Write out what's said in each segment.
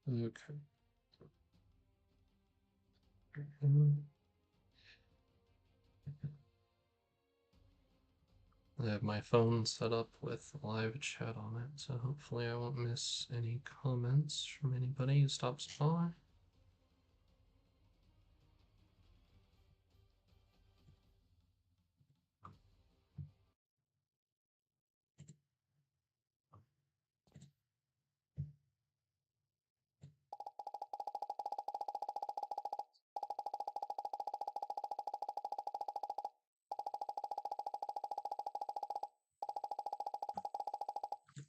Okay. I have my phone set up with live chat on it, so hopefully I won't miss any comments from anybody who stops by.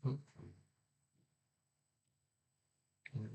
Oh, there we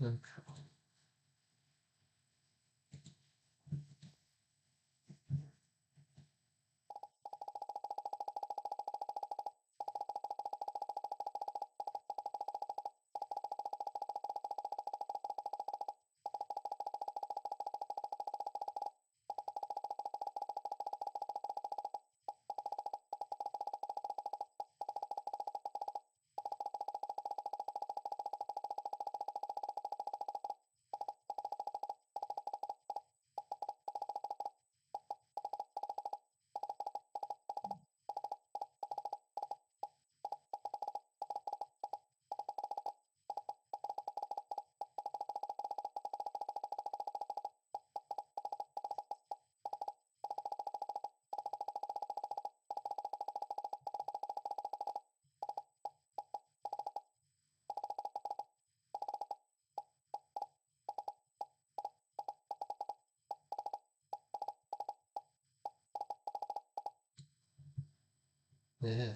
go. Okay. Yeah,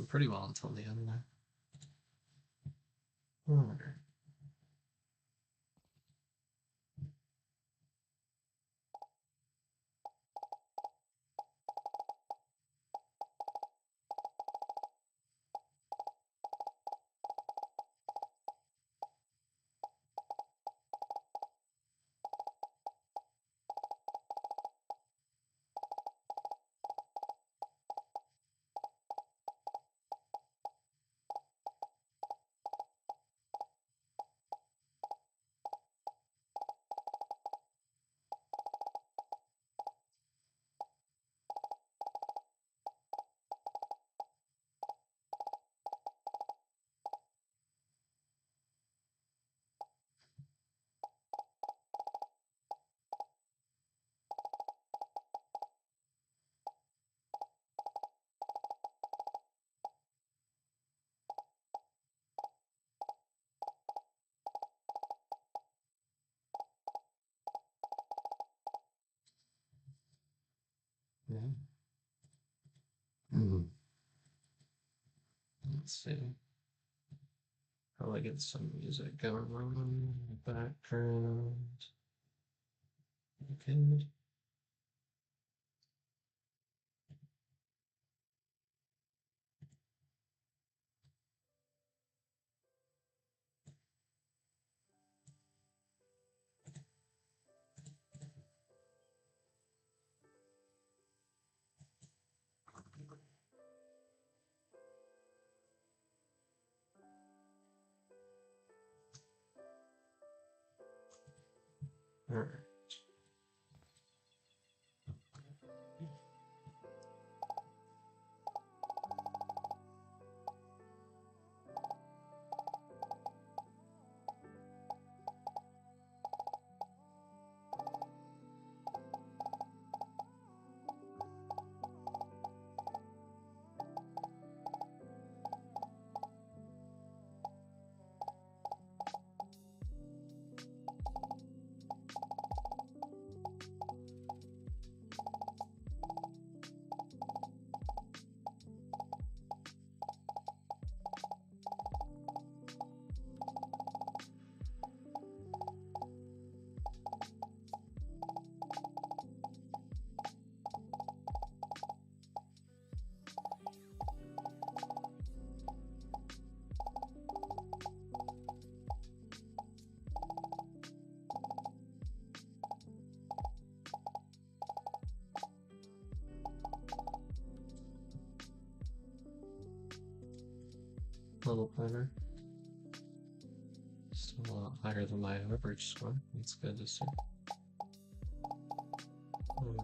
pretty well until the end there. Alright. Let's see. Probably get some music going on in the background. Good. All right. A little better. Still a lot higher than my average score. That's good to see. Hmm.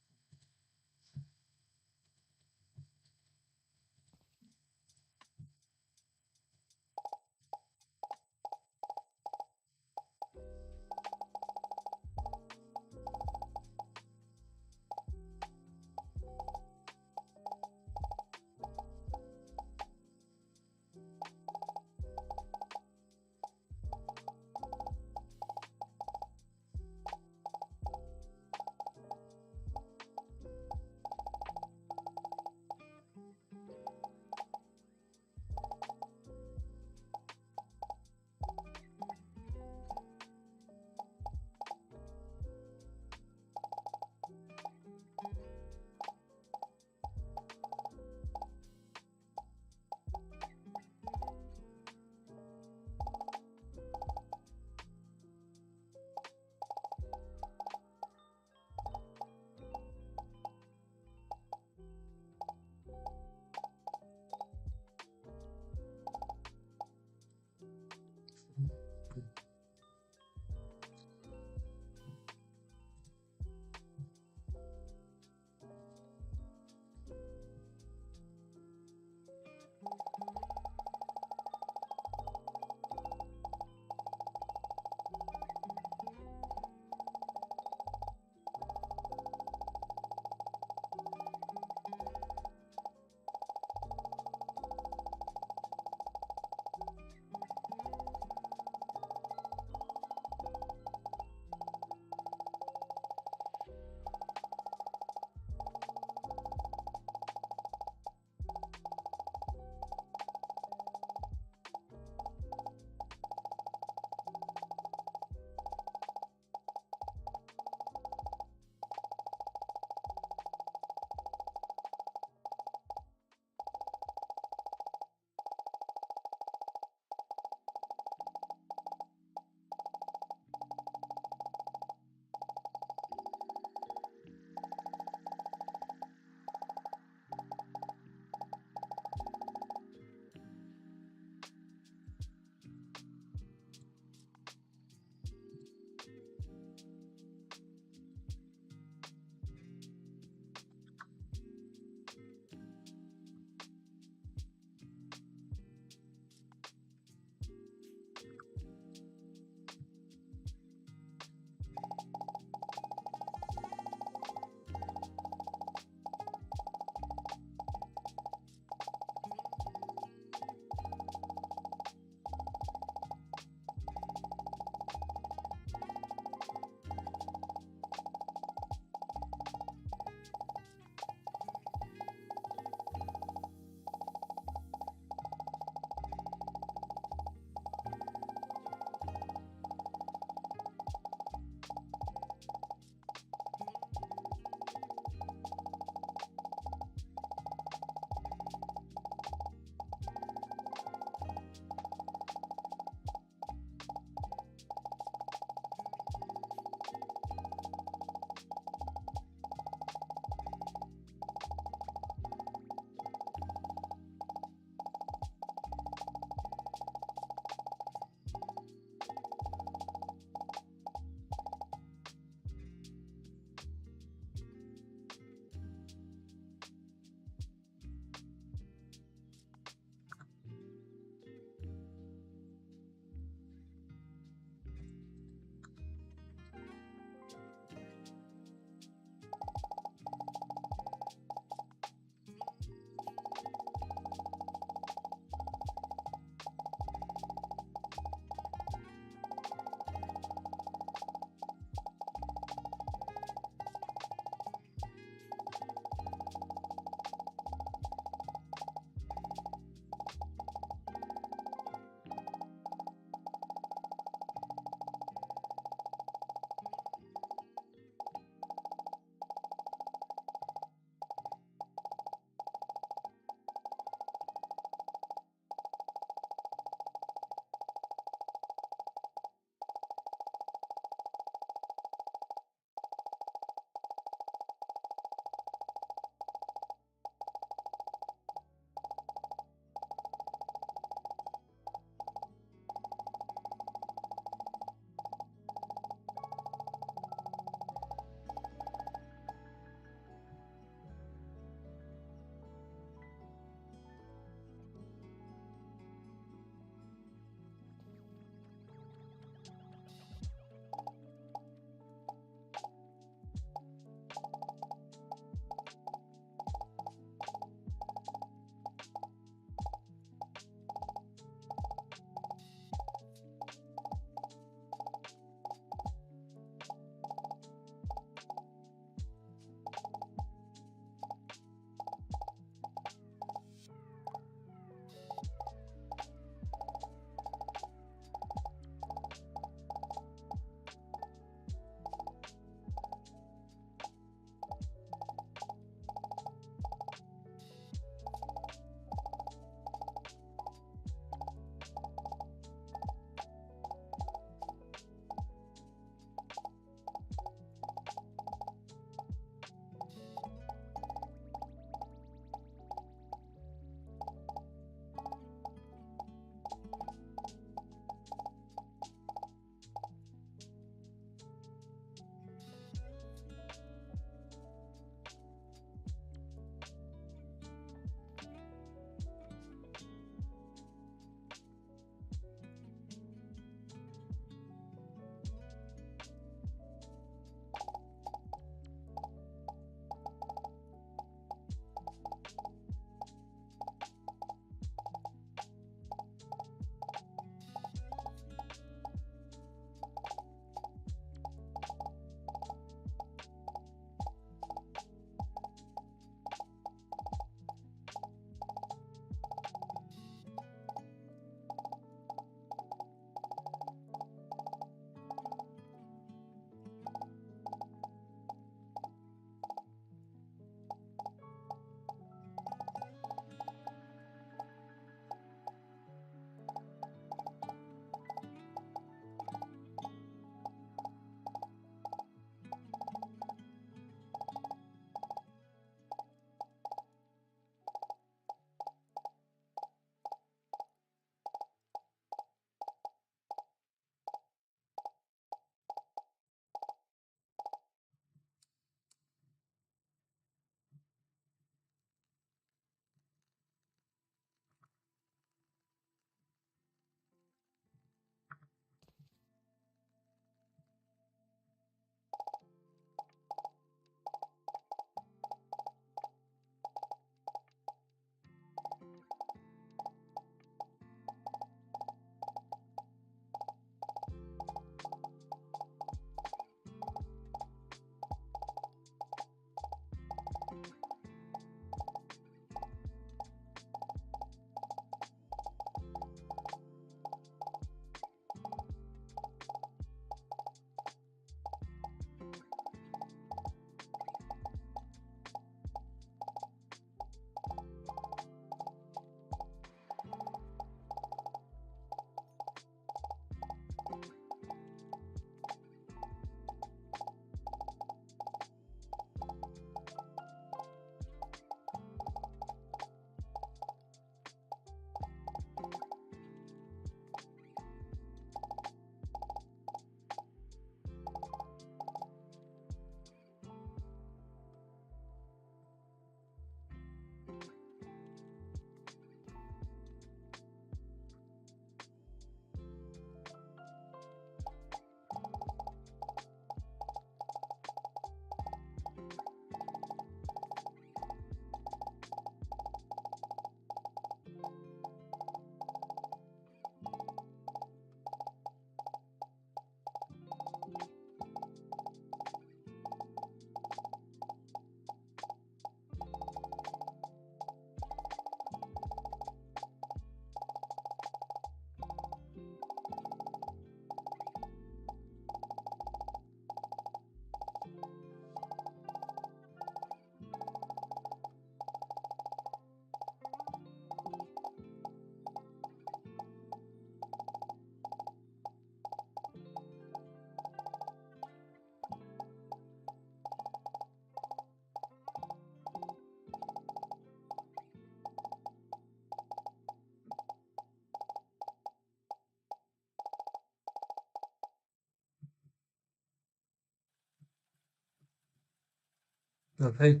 Oh, hey,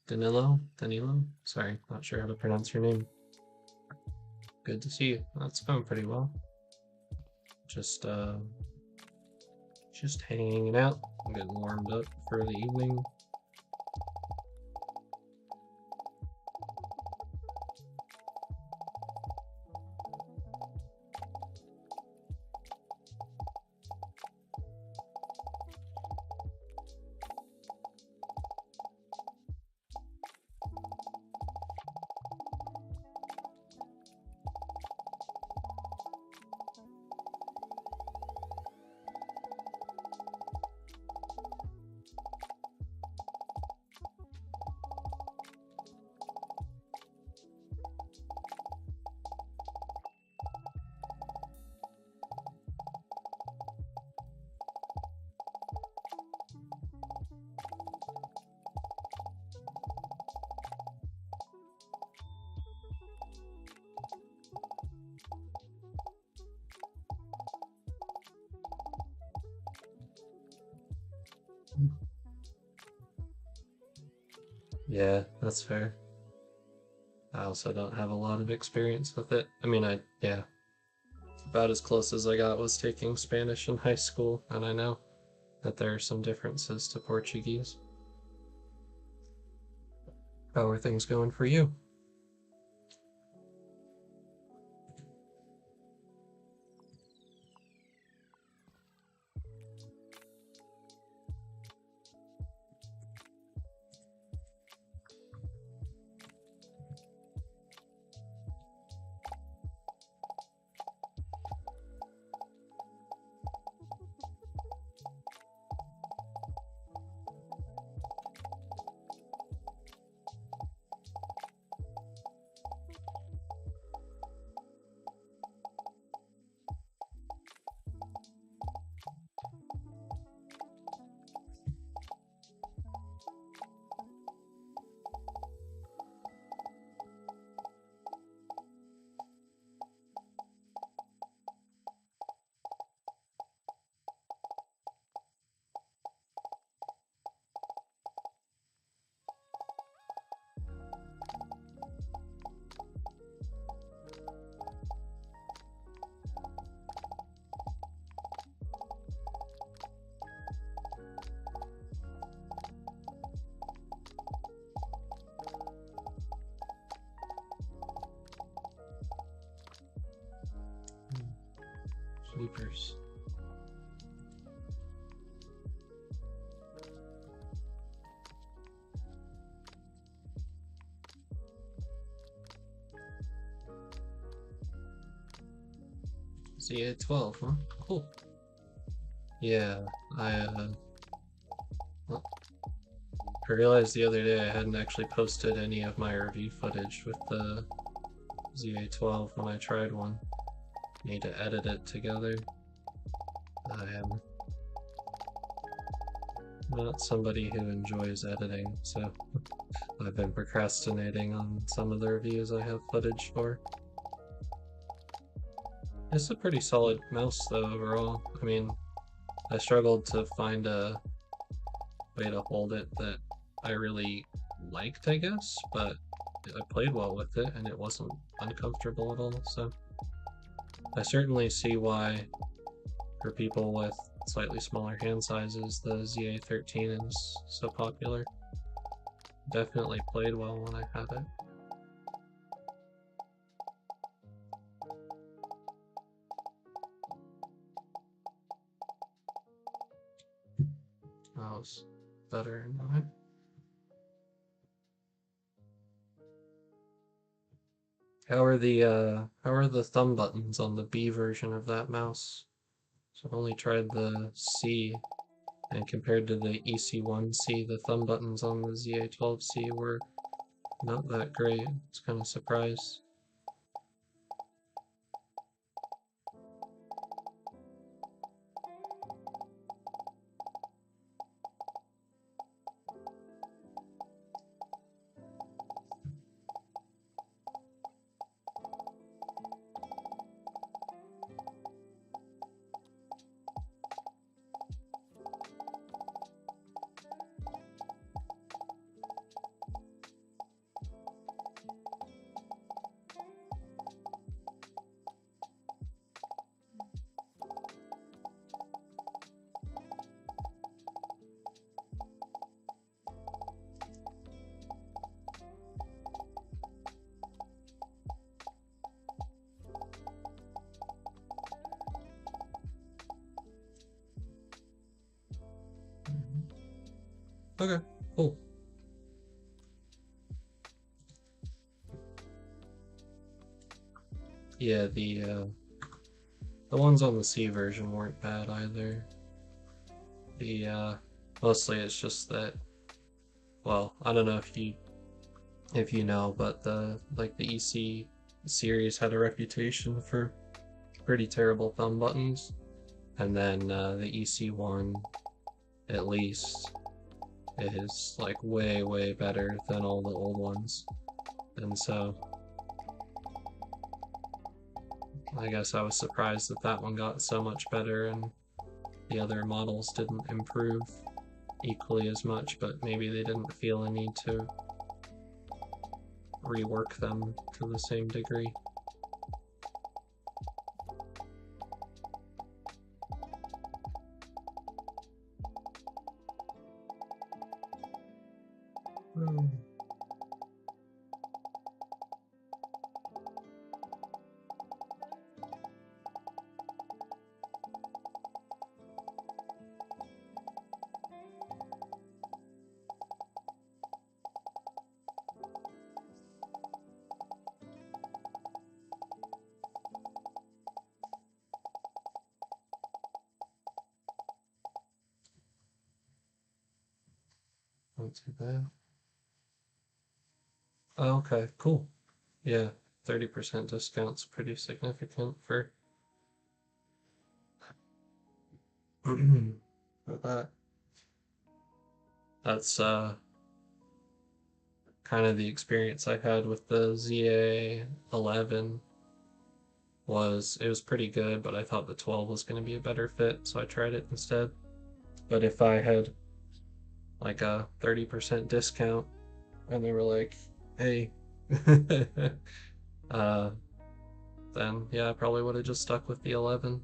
Danilo? Sorry, not sure how to pronounce your name. Good to see you. That's going pretty well. Just, uh, just hanging out. I'm getting warmed up for the evening. Yeah, that's fair. I also don't have a lot of experience with it. I mean, yeah, about as close as I got was taking Spanish in high school, and I know that there are some differences to Portuguese. How are things going for you? Sleepers. ZA12, huh? Cool. Yeah, well, I realized the other day I hadn't actually posted any of my review footage with the ZA12 when I tried one. Need to edit it together. I am not somebody who enjoys editing, so I've been procrastinating on some of the reviews I have footage for. It's a pretty solid mouse though overall. I mean, I struggled to find a way to hold it that I really liked, I guess, but I played well with it and it wasn't uncomfortable at all, so I certainly see why for people with slightly smaller hand sizes the ZA13 is so popular. Definitely played well when I had it. That was better in mine. How are the thumb buttons on the B version of that mouse? So I've only tried the C, and compared to the EC1C, the thumb buttons on the ZA12C were not that great. It's kind of surprised. Okay, cool. Yeah, the ones on the C version weren't bad either. The mostly it's just that, well, I don't know if you know, but the EC series had a reputation for pretty terrible thumb buttons, and then the EC one at least is like way better than all the old ones, and so I guess I was surprised that that one got so much better and the other models didn't improve equally as much, but maybe they didn't feel a need to rework them to the same degree. Hmm. Not too bad. Oh, okay, cool. Yeah, 30% discount's pretty significant for for that. That's kind of the experience I had with the ZA11 was it was pretty good, but I thought the 12 was going to be a better fit, so I tried it instead. But if I had like a 30% discount and they were like, "Hey," uh, then yeah, I probably would have just stuck with the 11.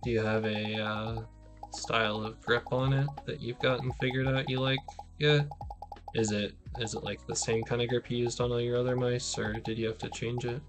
Do you have a style of grip on it that you've gotten figured out you like yet? Is it like the same kind of grip you used on all your other mice, or did you have to change it?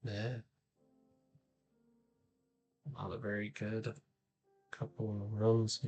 Yeah, not a very good couple of runs.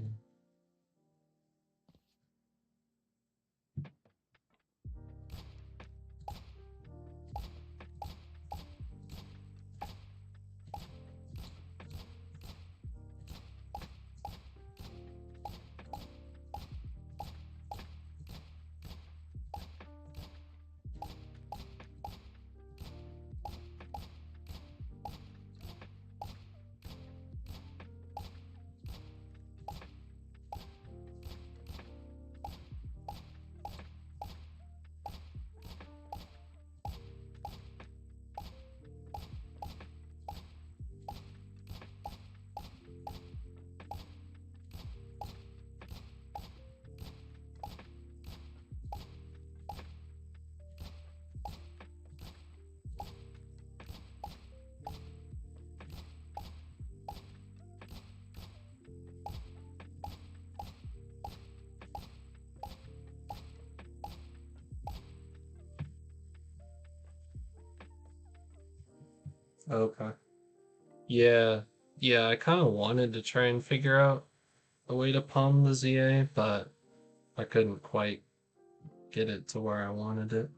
Okay. Yeah. Yeah, I kind of wanted to try and figure out a way to palm the ZA, but I couldn't quite get it to where I wanted it.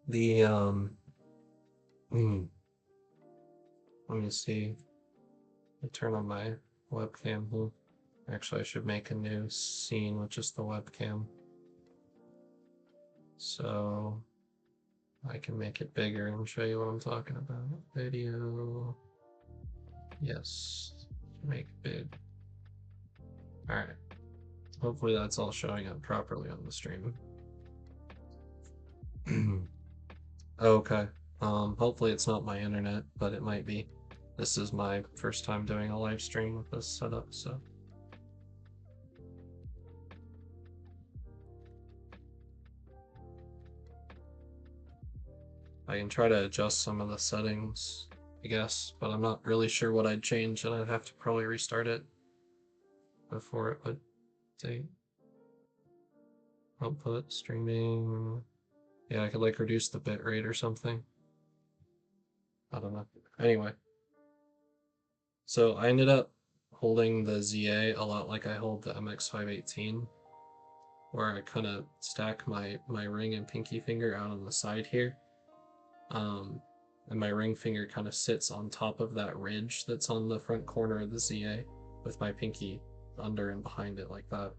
The hmm, let me see. I turn on my webcam here. Actually, I should make a new scene with just the webcam. So I can make it bigger and show you what I'm talking about. Video. Yes. Make big. Alright. Hopefully that's all showing up properly on the stream. Okay. Hopefully it's not my internet, but it might be. This is my first time doing a live stream with this setup, so I can try to adjust some of the settings, I guess, but I'm not really sure what I'd change, and I'd have to probably restart it before it would take output streaming. Yeah, I could like reduce the bit rate or something. I don't know. Anyway, so I ended up holding the ZA a lot like I hold the MX518, where I kind of stack my ring and pinky finger out on the side here. And my ring finger kind of sits on top of that ridge that's on the front corner of the ZA with my pinky under and behind it like that.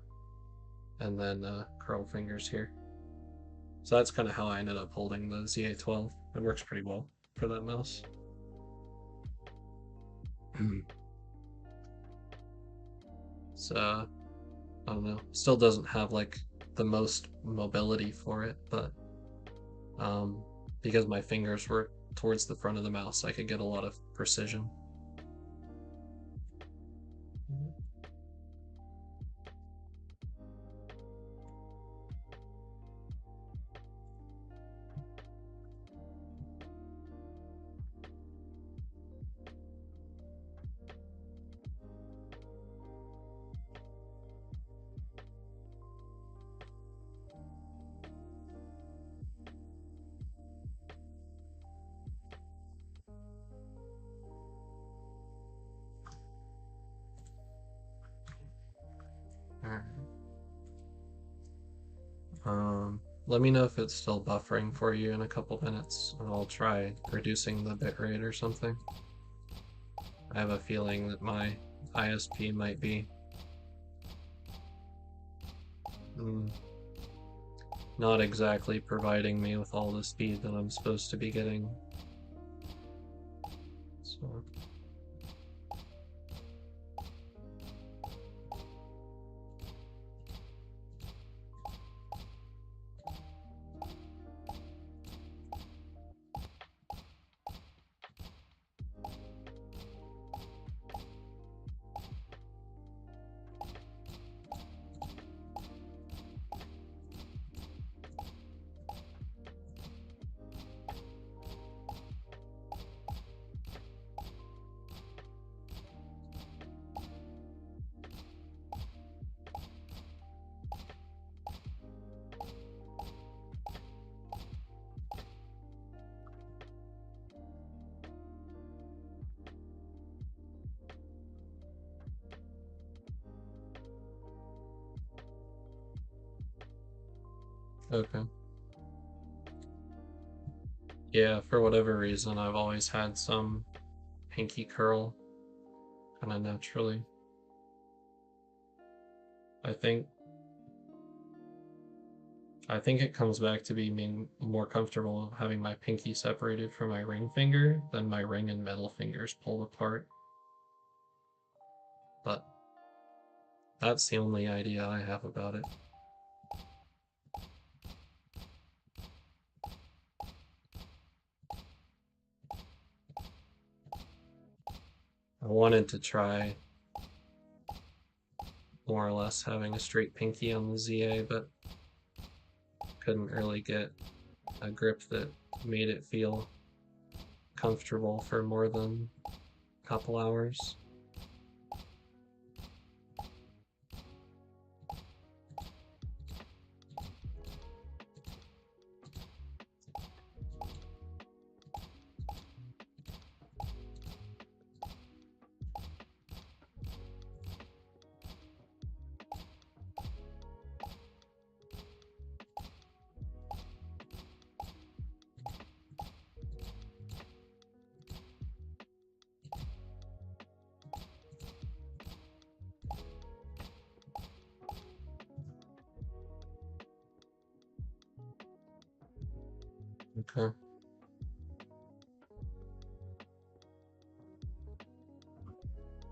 And then curl fingers here. So that's kind of how I ended up holding the ZA12. It works pretty well for that mouse. So I don't know. Still doesn't have like the most mobility for it, but um, because my fingers were towards the front of the mouse, I could get a lot of precision. Alright. Let me know if it's still buffering for you in a couple minutes, and I'll try reducing the bitrate or something. I have a feeling that my ISP might be mm, not exactly providing me with all the speed that I'm supposed to be getting. So, okay. Yeah, for whatever reason, I've always had some pinky curl kind of naturally. I think I think it comes back to being more comfortable having my pinky separated from my ring finger than my ring and middle fingers pulled apart. But that's the only idea I have about it. I wanted to try more or less having a straight pinky on the ZA, but couldn't really get a grip that made it feel comfortable for more than a couple hours.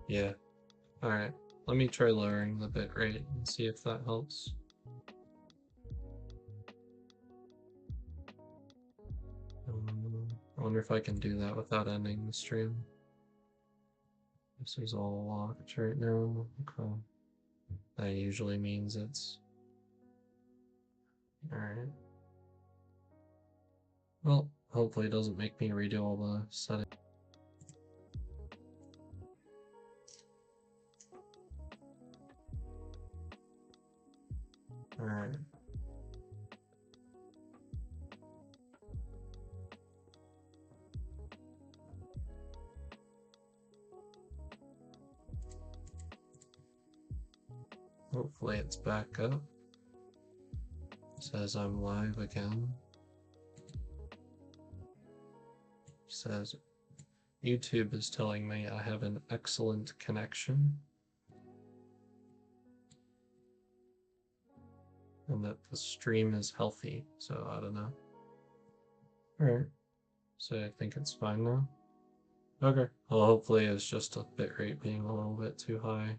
Yeah. Alright. Let me try lowering the bitrate and see if that helps. I wonder if I can do that without ending the stream. This is all locked right now. Okay. That usually means it's... Alright. Well, hopefully it doesn't make me redo all the settings. Alright. Hopefully it's back up. Says I'm live again. Says YouTube is telling me I have an excellent connection. And that the stream is healthy, so I don't know. Alright. So I think it's fine now. Okay. Well, hopefully it's just a bitrate being a little bit too high.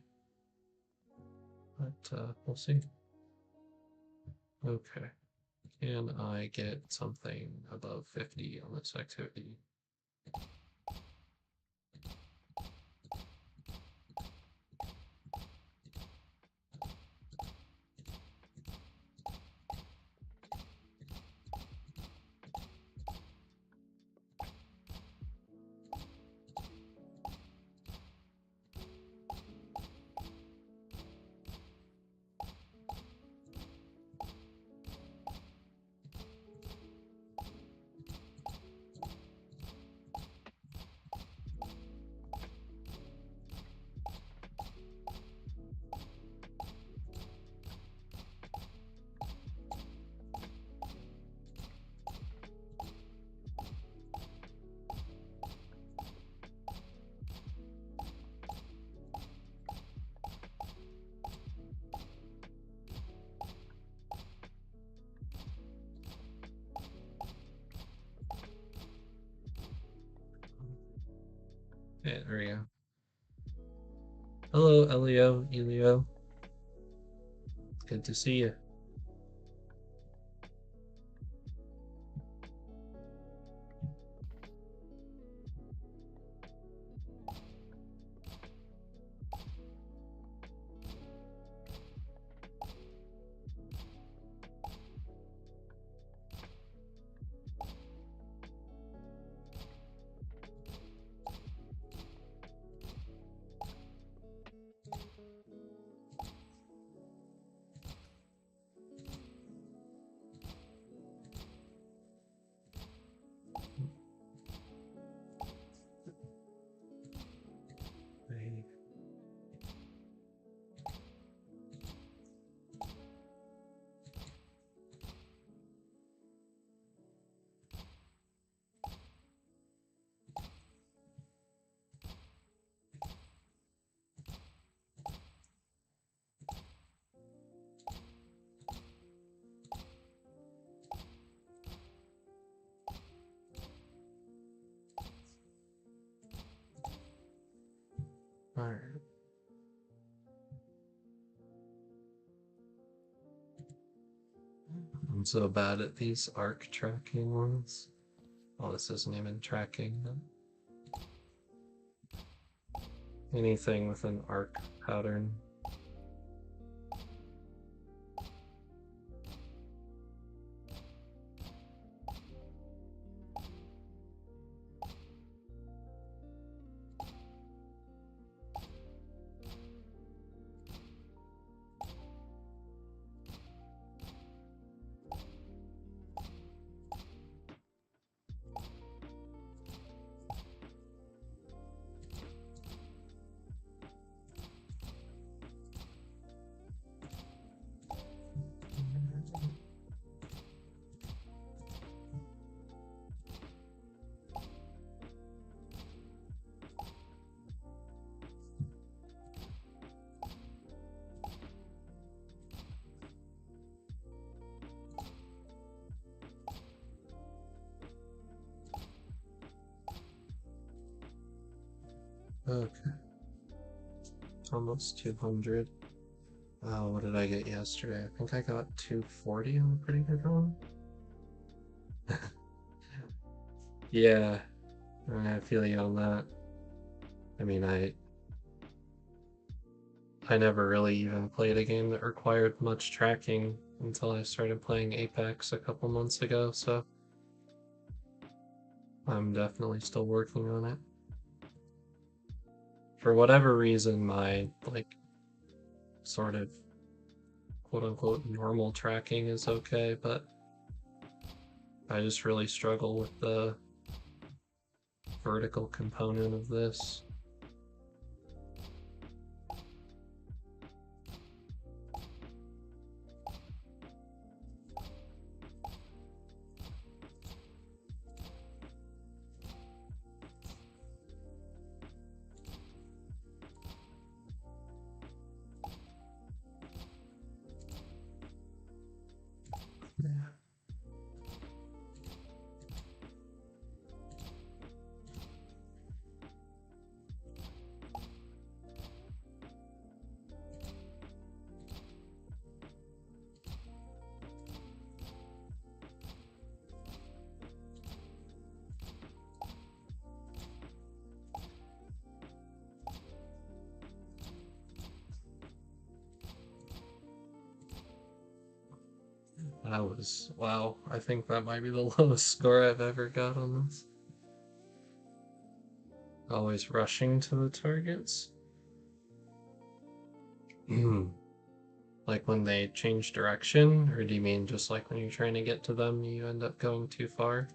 But we'll see. Okay. Can I get something above 50 on this activity? Okay, there we go. Hello, Elio. Good to see you. Alright. I'm so bad at these arc tracking ones. Oh, this isn't even tracking. Anything with an arc pattern. Okay. almost 200. What did I get yesterday? I think I got 240 on a pretty good run. Yeah, I feel you on that. I mean, I never really even played a game that required much tracking until I started playing Apex a couple months ago, so I'm definitely still working on it. For whatever reason, my like sort of quote unquote normal tracking is okay, but I just really struggle with the vertical component of this. That was, wow, I think that might be the lowest score I've ever got on this. Always rushing to the targets. Like when they change direction, or do you mean just like when you're trying to get to them, you end up going too far?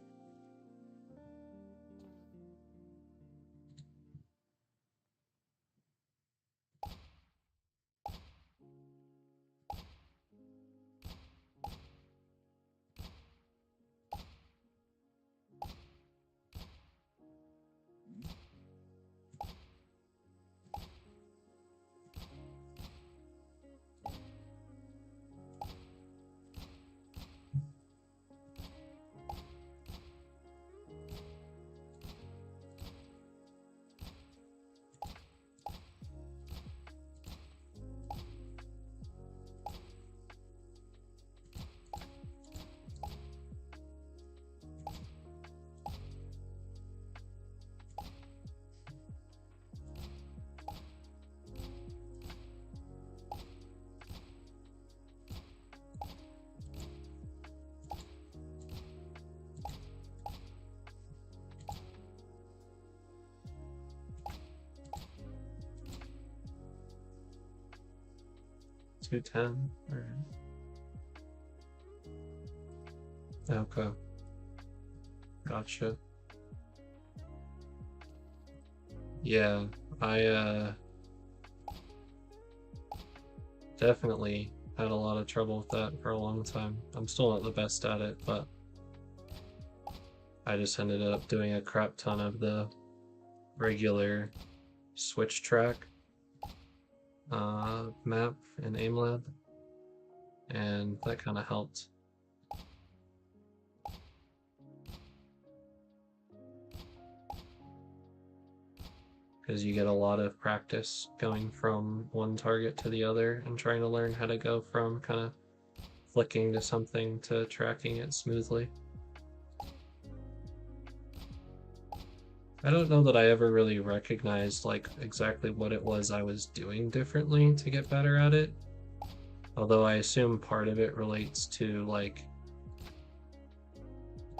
Two 10. Alright. Okay. Gotcha. Yeah, I definitely had a lot of trouble with that for a long time. I'm still not the best at it, but I just ended up doing a crap ton of the regular switch track map in AimLab, and that kind of helped. Because you get a lot of practice going from one target to the other and trying to learn how to go from kind of flicking to something to tracking it smoothly. I don't know that I ever really recognized like exactly what it was I was doing differently to get better at it. Although I assume part of it relates to like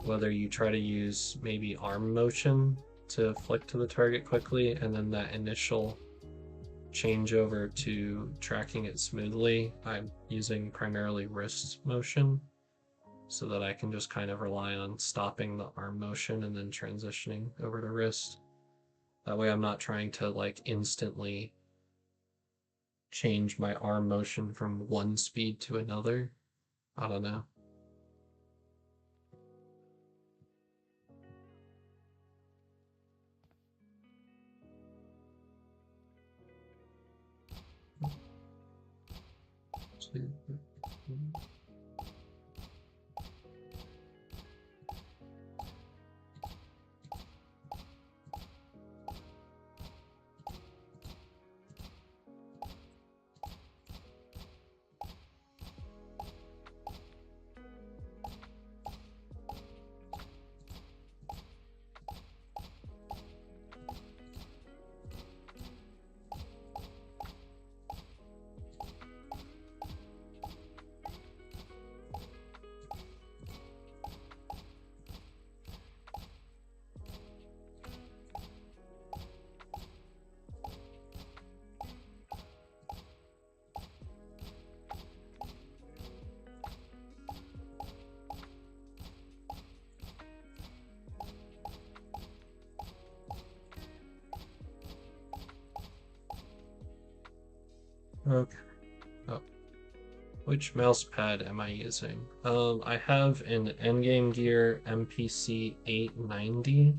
whether you try to use maybe arm motion to flick to the target quickly, and then that initial changeover to tracking it smoothly, I'm using primarily wrist motion so that I can just kind of rely on stopping the arm motion and then transitioning over to wrist. That way I'm not trying to like instantly change my arm motion from one speed to another. I don't know. Okay. Oh. Which mouse pad am I using? I have an Endgame Gear MPC 890.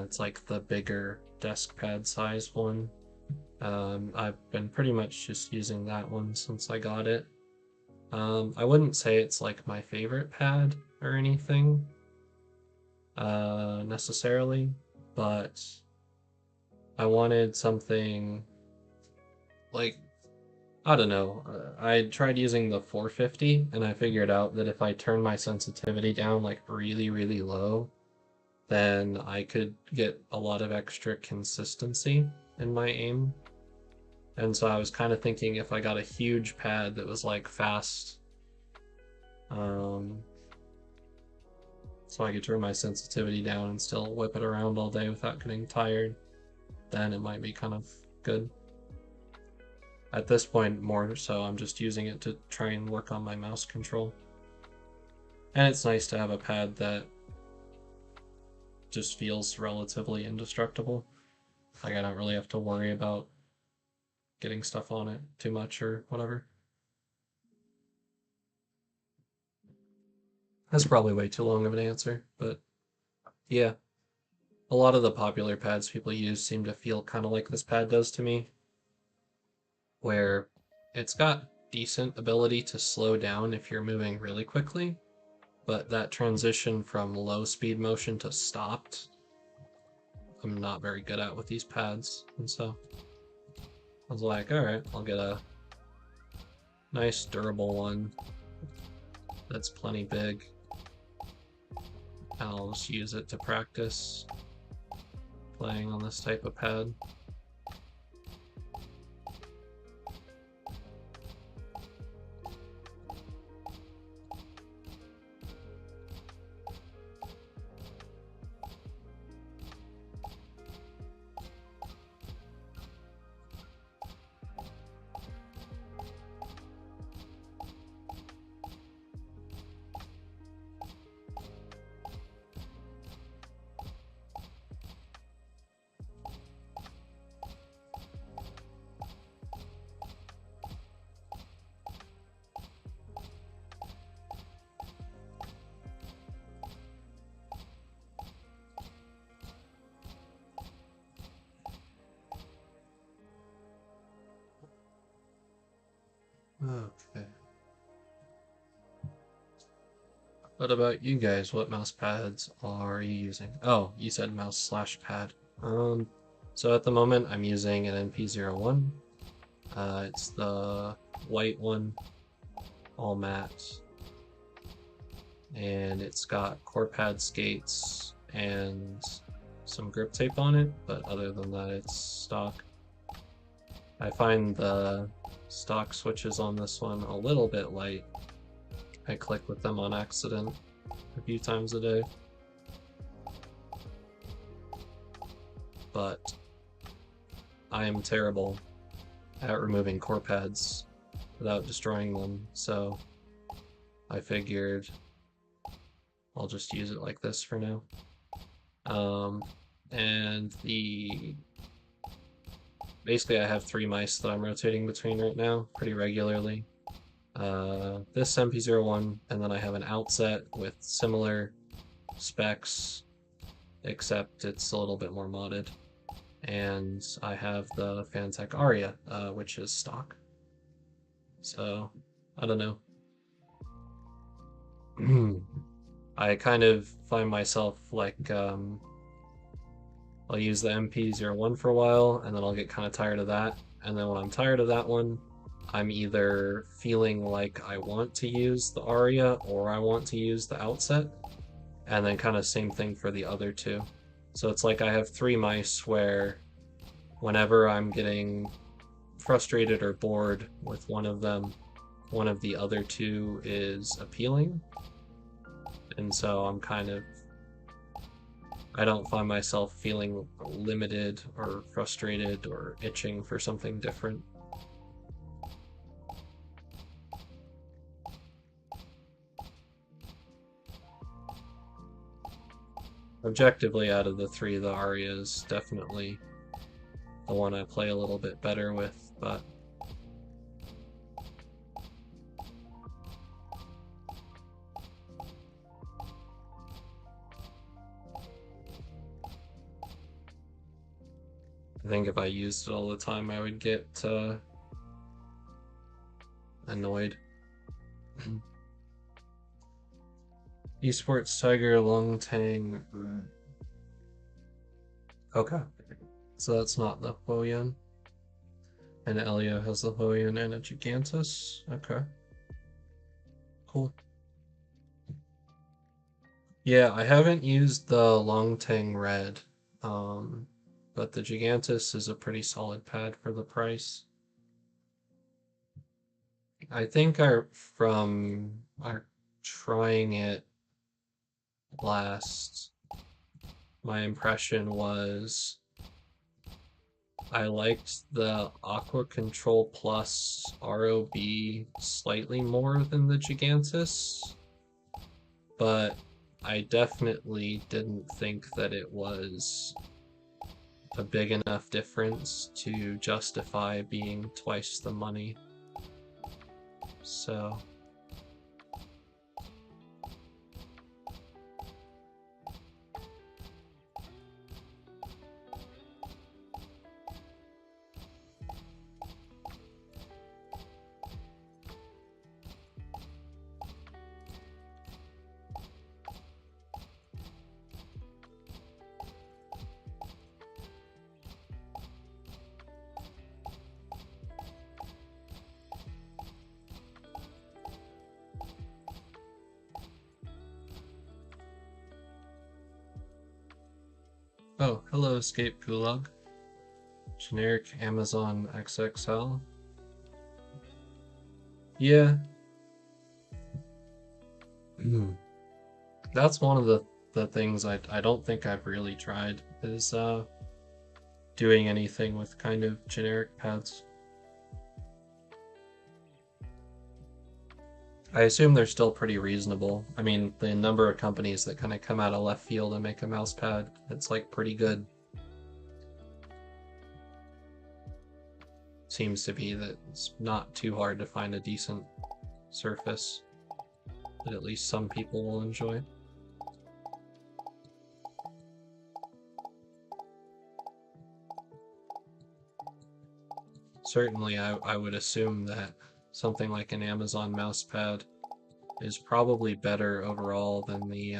It's like the bigger desk pad size one. I've been pretty much just using that one since I got it. I wouldn't say it's like my favorite pad or anything, necessarily, but I wanted something like, I don't know. I tried using the 450 and I figured out that if I turn my sensitivity down like really, really low, then I could get a lot of extra consistency in my aim. And so I was kind of thinking if I got a huge pad that was like fast, um, so I could turn my sensitivity down and still whip it around all day without getting tired, then it might be kind of good. At this point, more so, I'm just using it to try and work on my mouse control. And it's nice to have a pad that just feels relatively indestructible. Like I don't really have to worry about getting stuff on it too much or whatever. That's probably way too long of an answer, but yeah. A lot of the popular pads people use seem to feel kind of like this pad does to me, where it's got decent ability to slow down if you're moving really quickly, but that transition from low speed motion to stopped, I'm not very good at with these pads. And so I was like, all right, I'll get a nice durable one that's plenty big. And I'll just use it to practice playing on this type of pad. Okay. What about you guys? What mouse pads are you using? Oh, you said mouse slash pad. So at the moment I'm using an NP01. It's the white one, all matte, and it's got core pad skates and some grip tape on it, but other than that it's stock. I find the stock switches on this one a little bit light. I click with them on accident a few times a day. But I am terrible at removing core pads without destroying them, so I figured I'll just use it like this for now. And basically I have 3 mice that I'm rotating between right now pretty regularly. This MP01, and then I have an outset with similar specs, except it's a little bit more modded. And I have the Fantech Aria, which is stock. So, I don't know. I kind of find myself like, I'll use the MP01 for a while, and then I'll get kind of tired of that. And then when I'm tired of that one, I'm either feeling like I want to use the Aria or I want to use the outset. And then kind of same thing for the other two. So it's like I have 3 mice where whenever I'm getting frustrated or bored with one of them, one of the other 2 is appealing. And so I don't find myself feeling limited or frustrated or itching for something different. Objectively, out of the 3, the Aria is definitely the one I play a little bit better with, but I think if I used it all the time, I would get annoyed. Esports Tiger Long Tang. Okay, so that's not the Huoyan. And Elio has the Huoyan and a Gigantus. Okay, cool. Yeah, I haven't used the Long Tang Red, um, but the Gigantus is a pretty solid pad for the price. I think from our trying it last, my impression was I liked the Aqua Control Plus ROB slightly more than the Gigantus, but I definitely didn't think that it was a big enough difference to justify being twice the money. So oh, hello, Escape Gulag. Generic Amazon XXL. Yeah. That's one of the things I don't think I've really tried is doing anything with kind of generic pads. I assume they're still pretty reasonable. I mean, the number of companies that kind of come out of left field and make a mouse pad, it's like pretty good. Seems to be that it's not too hard to find a decent surface that at least some people will enjoy. Certainly, I would assume that something like an Amazon mousepad is probably better overall than the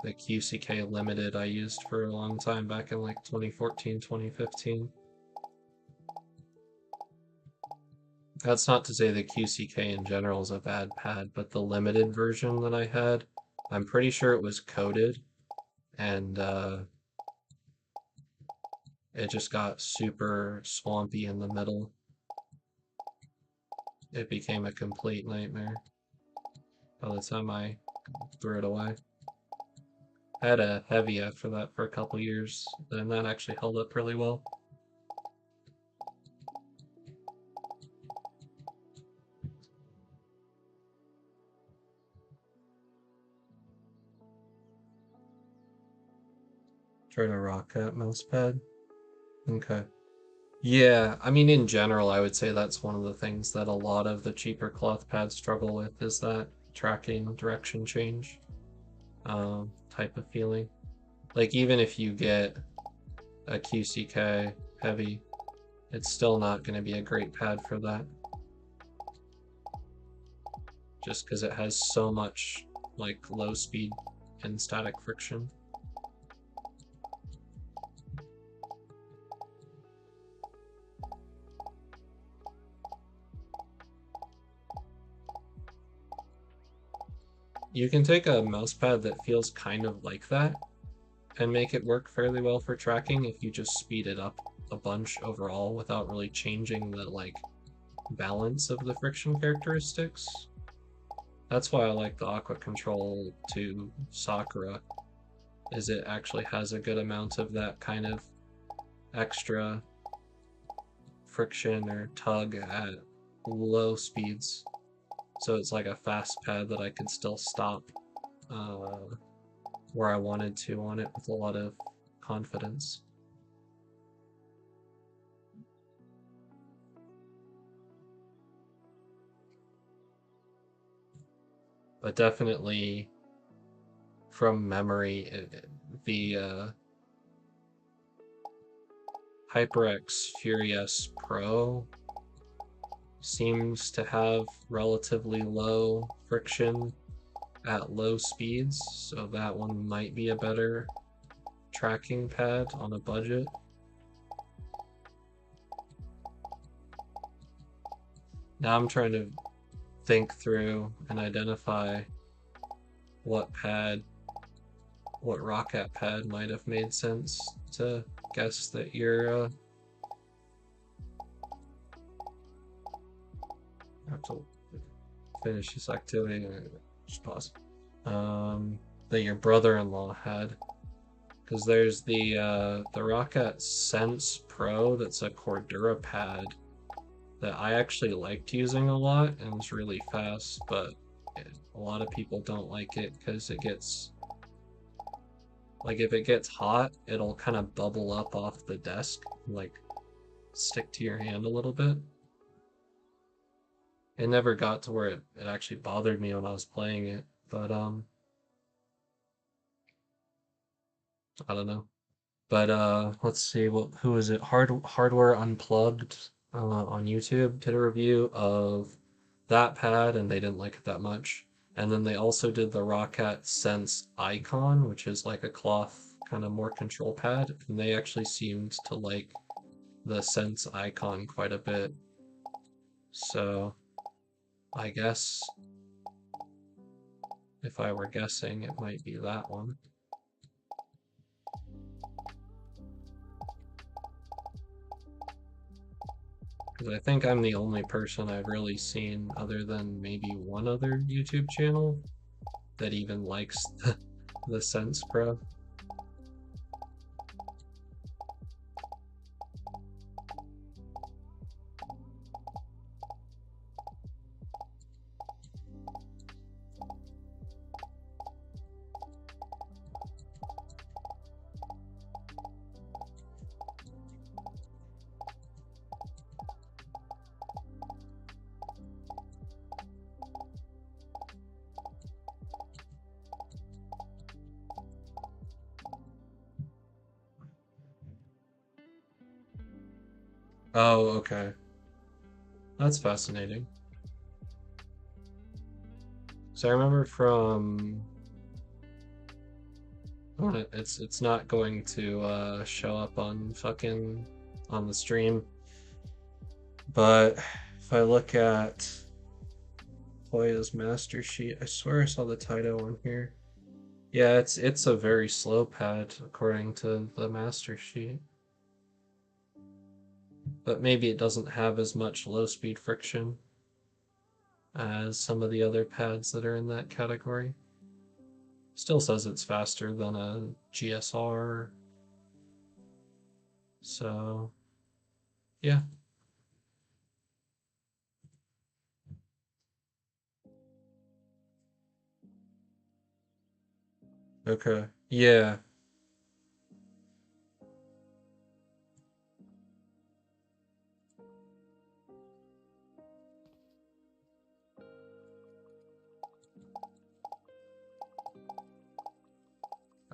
QCK Limited I used for a long time back in like 2014, 2015. That's not to say the QCK in general is a bad pad, but the limited version that I had, I'm pretty sure it was coated, and it just got super swampy in the middle. It became a complete nightmare by the time I threw it away. I had a heavy after that for a couple years, and that actually held up really well. Try to rock that mousepad. Okay. Yeah, I mean, in general, I would say that's one of the things that a lot of the cheaper cloth pads struggle with is that tracking direction change type of feeling. Like, even if you get a QCK heavy, it's still not going to be a great pad for that. Just because it has so much, like, low speed and static friction. You can take a mousepad that feels kind of like that and make it work fairly well for tracking if you just speed it up a bunch overall without really changing the like balance of the friction characteristics. That's why I like the Aqua Control to Sakura, is it actually has a good amount of that kind of extra friction or tug at low speeds. So it's like a fast pad that I could still stop uh, where I wanted to on it with a lot of confidence. But definitely from memory, the HyperX Fury S Pro seems to have relatively low friction at low speeds, so that one might be a better tracking pad on a budget. Now I'm trying to think through and identify what Roccat pad might have made sense to guess that you're I have to finish this activity. Just pause. That your brother-in-law had, because there's the Roccat Sense Pro that's a Cordura pad that I actually liked using a lot and it's really fast, but a lot of people don't like it because it gets like if it gets hot, it'll kind of bubble up off the desk, like stick to your hand a little bit. It never got to where it actually bothered me when I was playing it, but I don't know. But let's see who is it? Hardware Unplugged on YouTube did a review of that pad and they didn't like it that much. And then they also did the Roccat Sense Icon, which is like a cloth kind of more control pad, and they actually seemed to like the Sense Icon quite a bit. So I guess if I were guessing, it might be that one. Because I think I'm the only person I've really seen, other than maybe one other YouTube channel, that even likes the Sense Pro. Oh, okay. That's fascinating. So I remember from it's not going to show up on fucking on the stream, but if I look at Hoya's master sheet, I swear I saw the Taito on here. Yeah, it's a very slow pad according to the master sheet. But maybe it doesn't have as much low speed friction as some of the other pads that are in that category. Still says it's faster than a GSR. So, yeah. Okay. Yeah.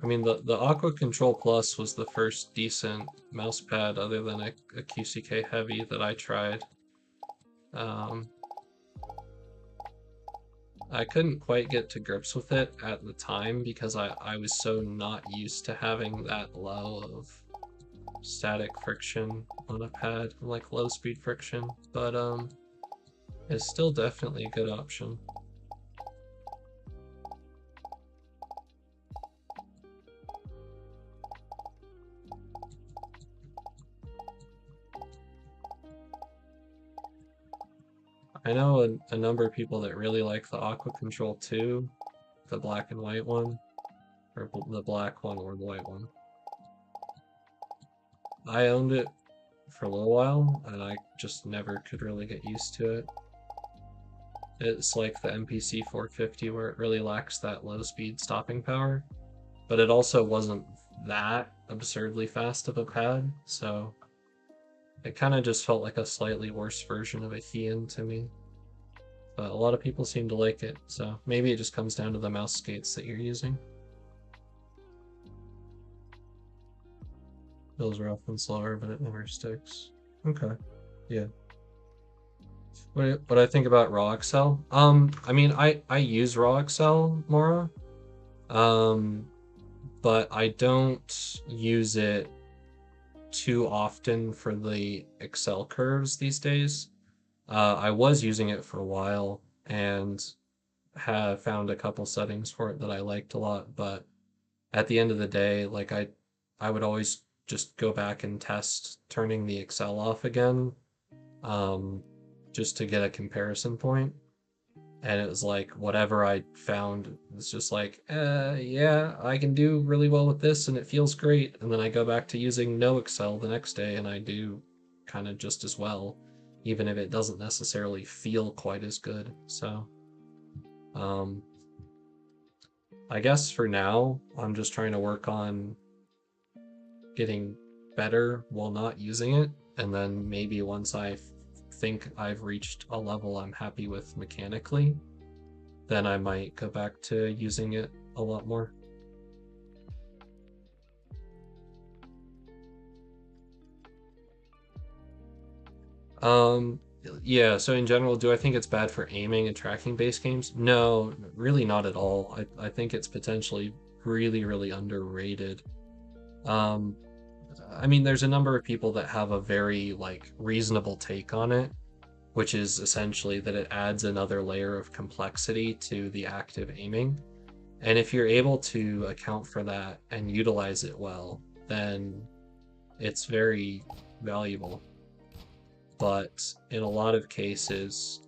I mean, the Aqua Control Plus was the first decent mouse pad other than a QCK Heavy that I tried. Um, I couldn't quite get to grips with it at the time because I was so not used to having that low of static friction on a pad, like low speed friction, but it's still definitely a good option. I know a number of people that really like the Aqua Control 2, the black and white one, or the black one or the white one. I owned it for a little while, and I just never could really get used to it. It's like the MPC 450 where it really lacks that low speed stopping power, but it also wasn't that absurdly fast of a pad, so it kind of just felt like a slightly worse version of a Heian to me. But a lot of people seem to like it, so maybe it just comes down to the mouse skates that you're using. Feels rough and slower, but it never sticks. Okay. Yeah. What I think about raw Excel? I mean, I use raw Excel, Mora. Um, but I don't use it too often for the Excel curves these days. I was using it for a while and have found a couple settings for it that I liked a lot, but at the end of the day, like I would always just go back and test turning the Excel off again, um, just to get a comparison point. And it was like whatever I found was just like, yeah, I can do really well with this and it feels great. And then I go back to using no Excel the next day and I do kind of just as well, even if it doesn't necessarily feel quite as good. So, um, I guess for now, I'm just trying to work on getting better while not using it. And then maybe once think I've reached a level I'm happy with mechanically, then I might go back to using it a lot more. Um, yeah, so in general, do I think it's bad for aiming and tracking based games? No, really not at all. I think it's potentially really, really underrated. Um, I mean, there's a number of people that have a very like reasonable take on it, which is essentially that it adds another layer of complexity to the active aiming. And if you're able to account for that and utilize it well, then it's very valuable. But in a lot of cases,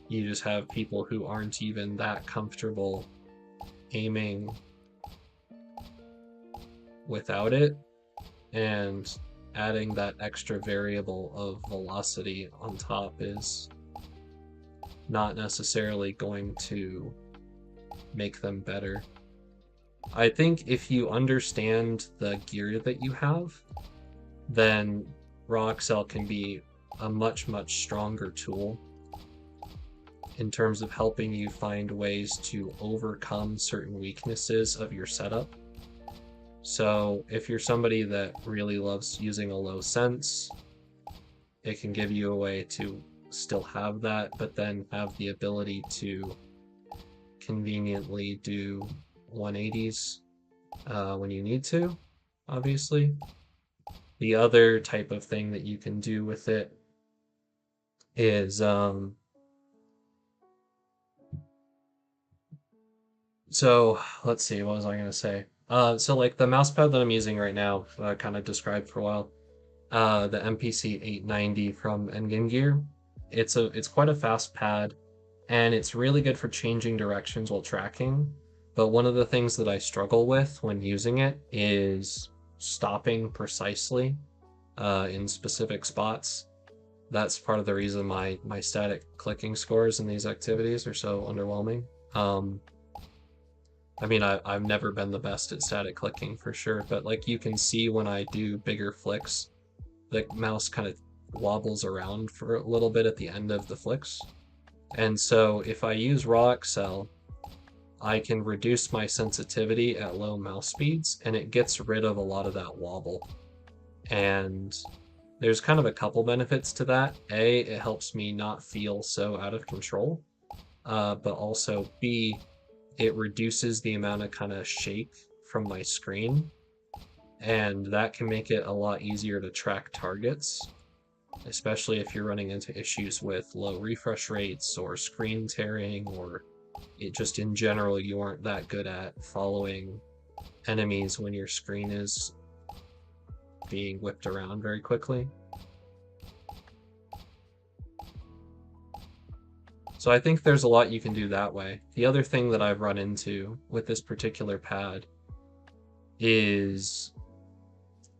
you just have people who aren't even that comfortable aiming without it, and adding that extra variable of velocity on top is not necessarily going to make them better. I think if you understand the gear that you have, then raw Excel can be a much, much stronger tool in terms of helping you find ways to overcome certain weaknesses of your setup. So if you're somebody that really loves using a low sense, it can give you a way to still have that, but then have the ability to conveniently do 180s when you need to, obviously. The other type of thing that you can do with it is so let's see, what was I gonna say? So like the mouse pad that I'm using right now, kind of described for a while, the MPC 890 from Endgame Gear. It's quite a fast pad, and it's really good for changing directions while tracking. But one of the things that I struggle with when using it is stopping precisely in specific spots. That's part of the reason my static clicking scores in these activities are so underwhelming. Um, I mean, I've never been the best at static clicking for sure, but like you can see when I do bigger flicks, the mouse kind of wobbles around for a little bit at the end of the flicks. And so if I use raw Excel, I can reduce my sensitivity at low mouse speeds and it gets rid of a lot of that wobble. And there's kind of a couple benefits to that. A, it helps me not feel so out of control, but also B, it reduces the amount of kind of shake from my screen, and that can make it a lot easier to track targets, especially if you're running into issues with low refresh rates or screen tearing, or it just in general you aren't that good at following enemies when your screen is being whipped around very quickly. So I think there's a lot you can do that way. The other thing that I've run into with this particular pad is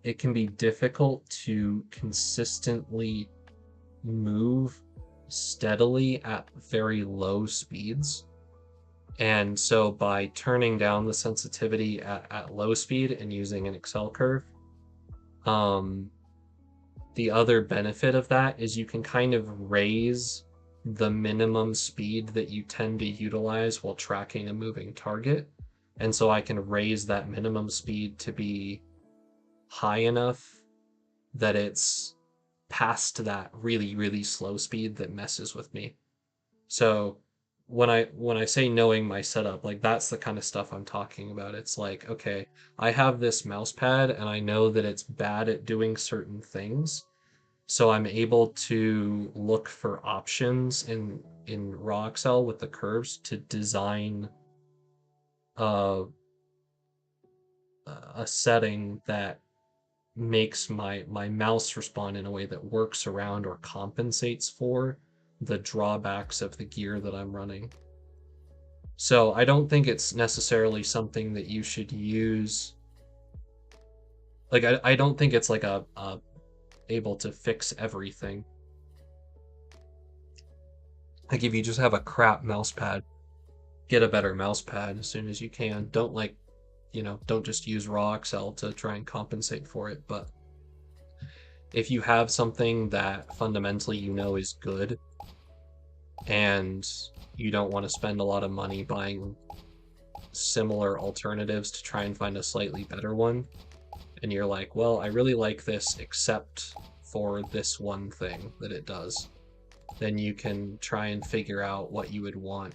it can be difficult to consistently move steadily at very low speeds. And so by turning down the sensitivity at low speed and using an Excel curve, um, the other benefit of that is you can kind of raise the minimum speed that you tend to utilize while tracking a moving target. And so I can raise that minimum speed to be high enough that it's past that really, really slow speed that messes with me. So when I say knowing my setup, like that's the kind of stuff I'm talking about. It's like, okay, I have this mouse pad and I know that it's bad at doing certain things. So I'm able to look for options in raw Excel with the curves to design a a setting that makes my mouse respond in a way that works around or compensates for the drawbacks of the gear that I'm running. So I don't think it's necessarily something that you should use. Like I don't think it's like a able to fix everything. Like if you just have a crap mouse pad, get a better mouse pad as soon as you can. Don't like, don't just use raw Excel to try and compensate for it. But if you have something that fundamentally is good and you don't want to spend a lot of money buying similar alternatives to try and find a slightly better one, and you're like, well, I really like this except for this one thing that it does, then you can try and figure out what you would want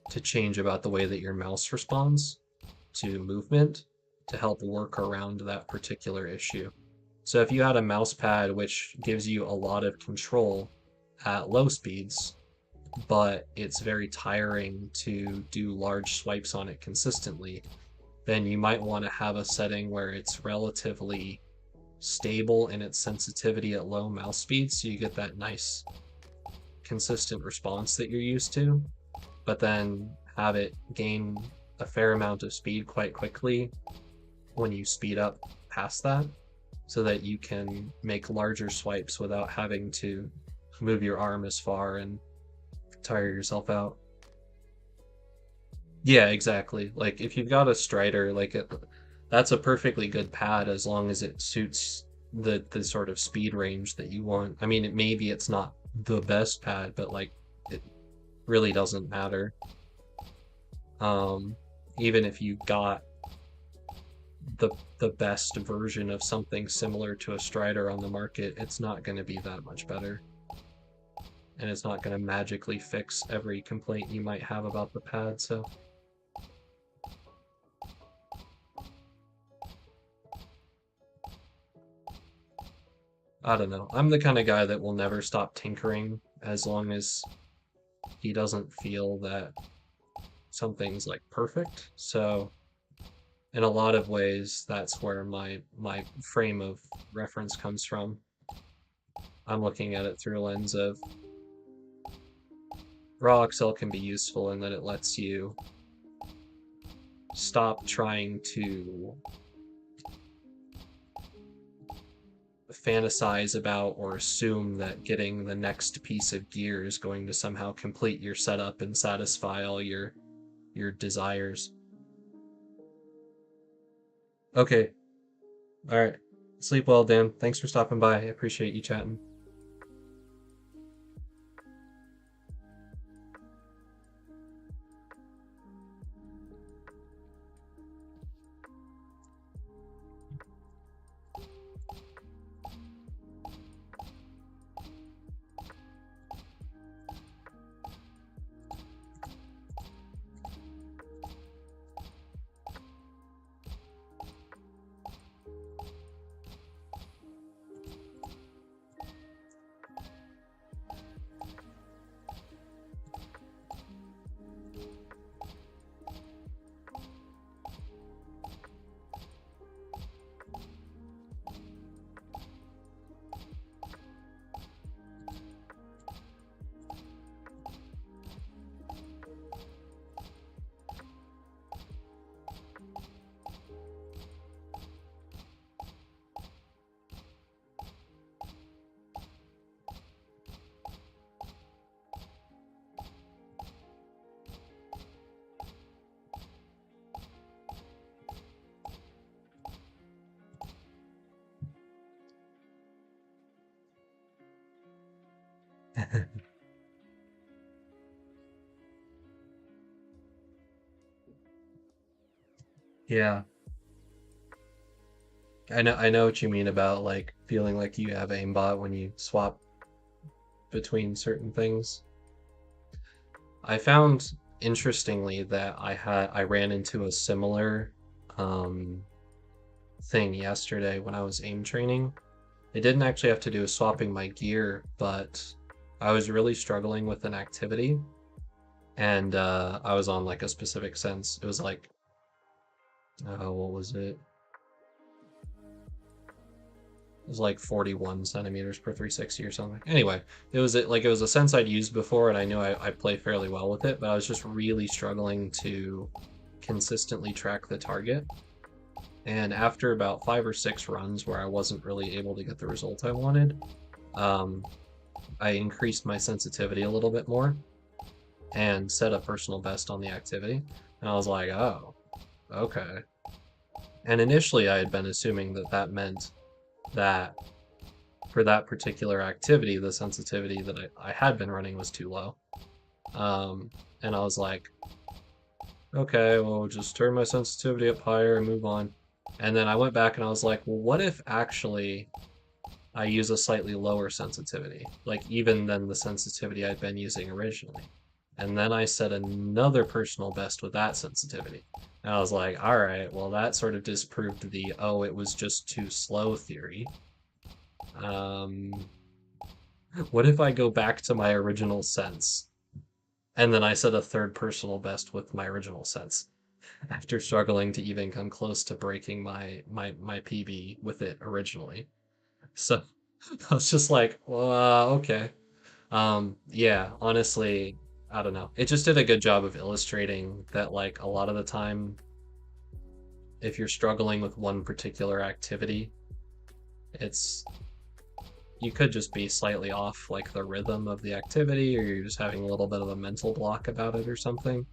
to change about the way that your mouse responds to movement to help work around that particular issue. So if you had a mouse pad which gives you a lot of control at low speeds, but it's very tiring to do large swipes on it consistently, then you might want to have a setting where it's relatively stable in its sensitivity at low mouse speeds so you get that nice consistent response that you're used to, but then have it gain a fair amount of speed quite quickly when you speed up past that so that you can make larger swipes without having to move your arm as far and tire yourself out. Yeah, exactly. Like if you've got a Strider, that's a perfectly good pad as long as it suits the sort of speed range that you want. I mean, maybe it's not the best pad, but like it really doesn't matter. Um, Even if you got the the best version of something similar to a Strider on the market, it's not going to be that much better, and it's not going to magically fix every complaint you might have about the pad. So I don't know. I'm the kind of guy that will never stop tinkering as long as he doesn't feel that something's like perfect. So in a lot of ways, that's where my frame of reference comes from. I'm looking at it through a lens of raw Excel can be useful in that it lets you stop trying to fantasize about or assume that getting the next piece of gear is going to somehow complete your setup and satisfy all your desires. Okay. All right. Sleep well, Dan. Thanks for stopping by. I appreciate you chatting. Yeah. I know what you mean about like feeling like you have aimbot when you swap between certain things. I found interestingly that I ran into a similar um thing yesterday when I was aim training. It didn't actually have to do with swapping my gear, but I was really struggling with an activity and I was on like a specific sense. It was like, what was it? It was like 41 centimeters per 360 or something. Anyway, it was a sense I'd used before, and I knew I play fairly well with it, but I was just really struggling to consistently track the target. And after about 5 or 6 runs where I wasn't really able to get the result I wanted, um, I increased my sensitivity a little bit more and set a personal best on the activity. And I was like, oh, okay. And initially, I had been assuming that that meant that for that particular activity, the sensitivity that I had been running was too low. Um, and I was like, okay, well, just turn my sensitivity up higher and move on. And then I went back and I was like, well, what if actually I use a slightly lower sensitivity, like even than the sensitivity I'd been using originally? And then I set another personal best with that sensitivity. And I was like, all right, well, that sort of disproved the, oh, it was just too slow theory. Um, what if I go back to my original sense? And then I set a third personal best with my original sense after struggling to even come close to breaking my PB with it originally. So I was just like, well, okay. Yeah, honestly, I don't know. It just did a good job of illustrating that like a lot of the time if you're struggling with one particular activity, it's you could just be slightly off like the rhythm of the activity, or you're just having a little bit of a mental block about it or something.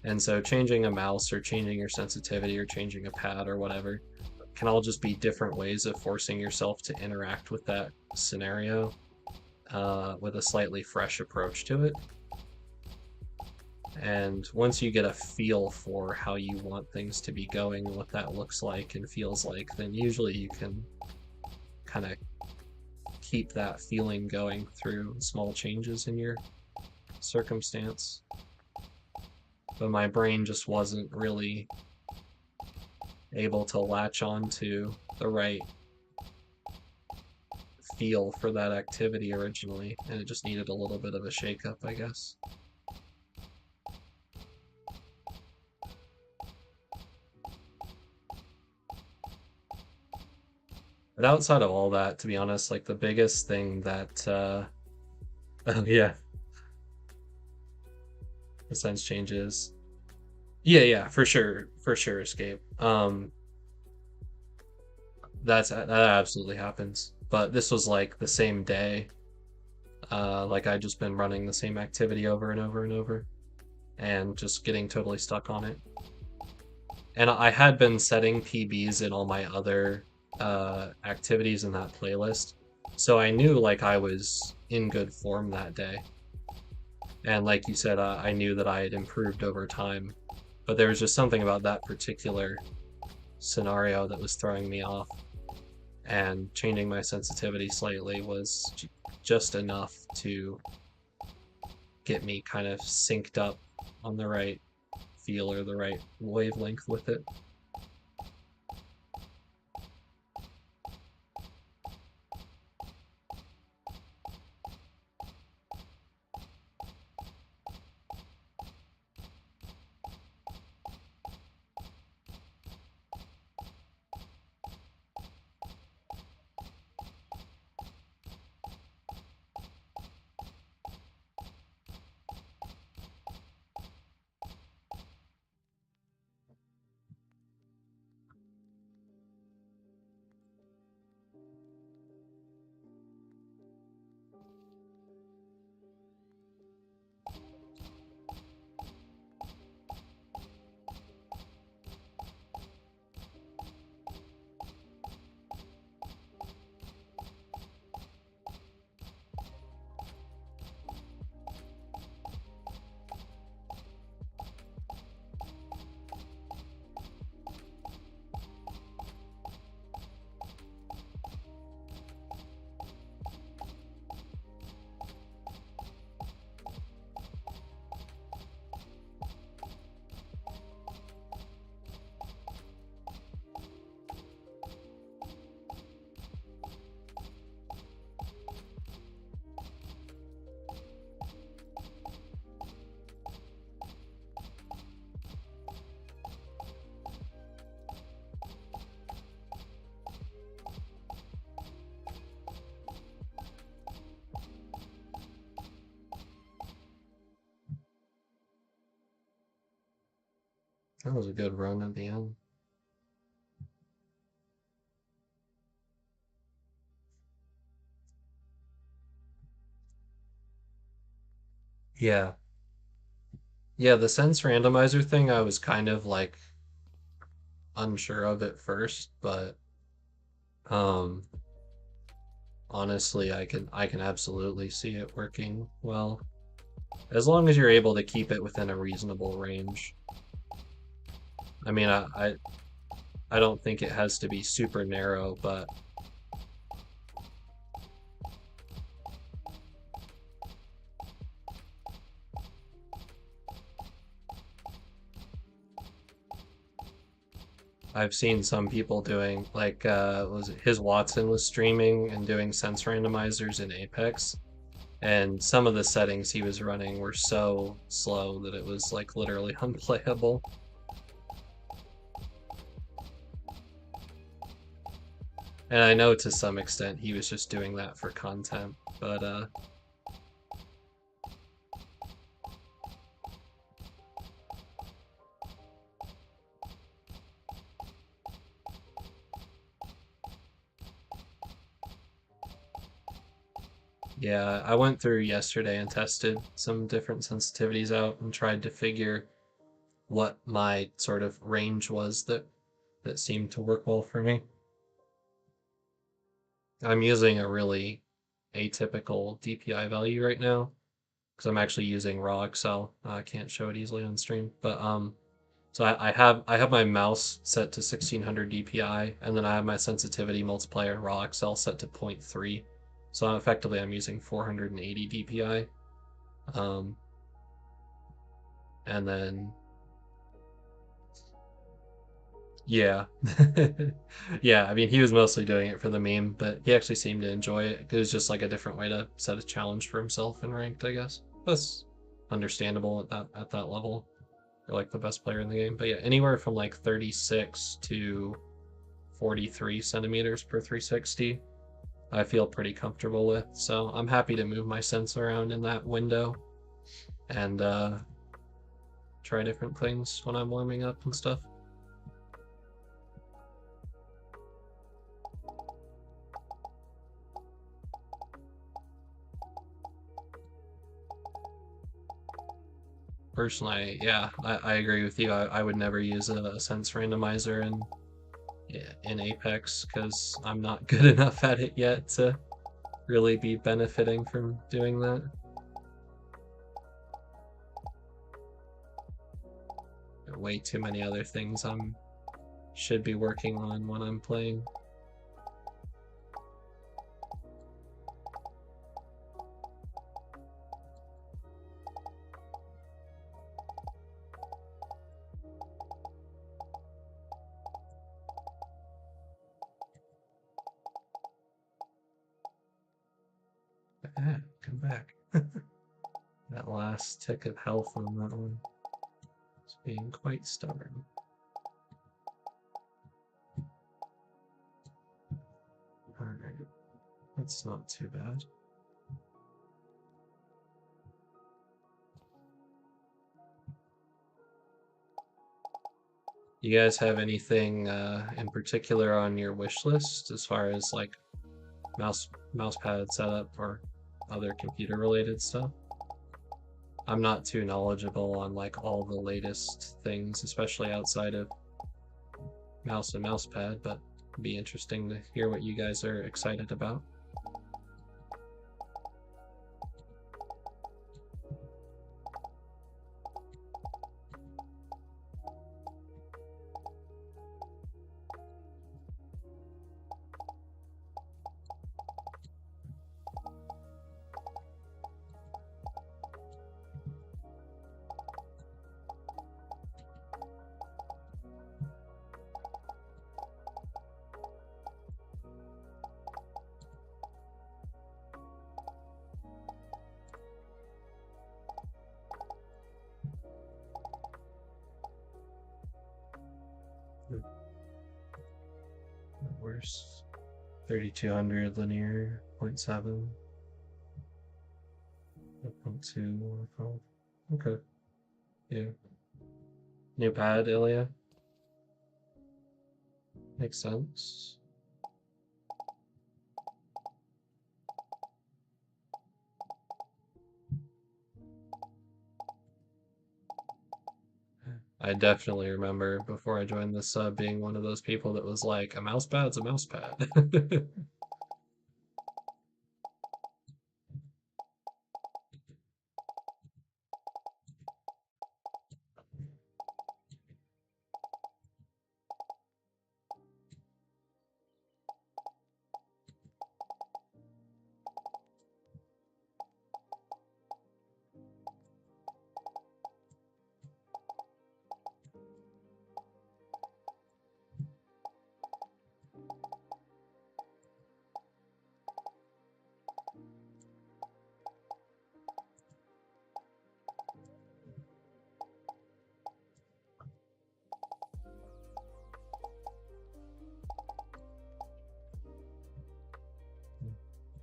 And so changing a mouse or changing your sensitivity or changing a pad or whatever can all just be different ways of forcing yourself to interact with that scenario with a slightly fresh approach to it. And once you get a feel for how you want things to be going and what that looks like and feels like, then usually you can kind of keep that feeling going through small changes in your circumstance. But my brain just wasn't really able to latch on to the right feel for that activity originally, and it just needed a little bit of a shakeup, I guess. But outside of all that, to be honest, like the biggest thing that, oh yeah, the sense changes. Yeah, yeah, for sure, escape. That absolutely happens. But this was like the same day. Like I'd just been running the same activity over and over and over, and just getting totally stuck on it. And I had been setting PBs in all my other activities in that playlist, so I knew like I was in good form that day. And like you said, I knew that I had improved over time, but there was just something about that particular scenario that was throwing me off. And changing my sensitivity slightly was just enough to get me kind of synced up on the right feel or the right wavelength with it. That was a good run at the end. Yeah. Yeah, the sense randomizer thing, I was kind of like unsure of at first, but um honestly, I can absolutely see it working well. As long as you're able to keep it within a reasonable range. I mean, I don't think it has to be super narrow, but I've seen some people doing like was it his Watson was streaming and doing sense randomizers in Apex, and some of the settings he was running were so slow that it was like literally unplayable. And I know to some extent he was just doing that for content, but yeah, I went through yesterday and tested some different sensitivities out and tried to figure what my sort of range was that seemed to work well for me. I'm using a really atypical DPI value right now because I'm actually using raw Excel. I can't show it easily on stream, but so I have my mouse set to 1600 DPI, and then I have my sensitivity multiplier raw Excel set to zero point 0.3. So effectively, I'm using 480 DPI. Um, and then yeah, yeah. I mean, he was mostly doing it for the meme, but he actually seemed to enjoy it. It was just like a different way to set a challenge for himself in ranked, I guess. That's understandable at that level. You're like the best player in the game, but yeah, anywhere from like 36 to 43 centimeters per 360, I feel pretty comfortable with. So I'm happy to move my sense around in that window and try different things when I'm warming up and stuff. Personally, yeah, I agree with you. I would never use a sense randomizer in Apex because I'm not good enough at it yet to really be benefiting from doing that. There are way too many other things I'm should be working on when I'm playing. Come back. That last tick of health on that one is being quite stubborn. Alright, that's not too bad. You guys have anything in particular on your wish list as far as like mouse pad setup or other computer related stuff? I'm not too knowledgeable on like all the latest things, especially outside of mouse and mouse pad, but it'd be interesting to hear what you guys are excited about. Worse. 3200 linear, 0.7, 0.2. Okay. Yeah. New pad, Ilya. Makes sense. I definitely remember before I joined this sub being one of those people that was like, a mouse pad's a mouse pad.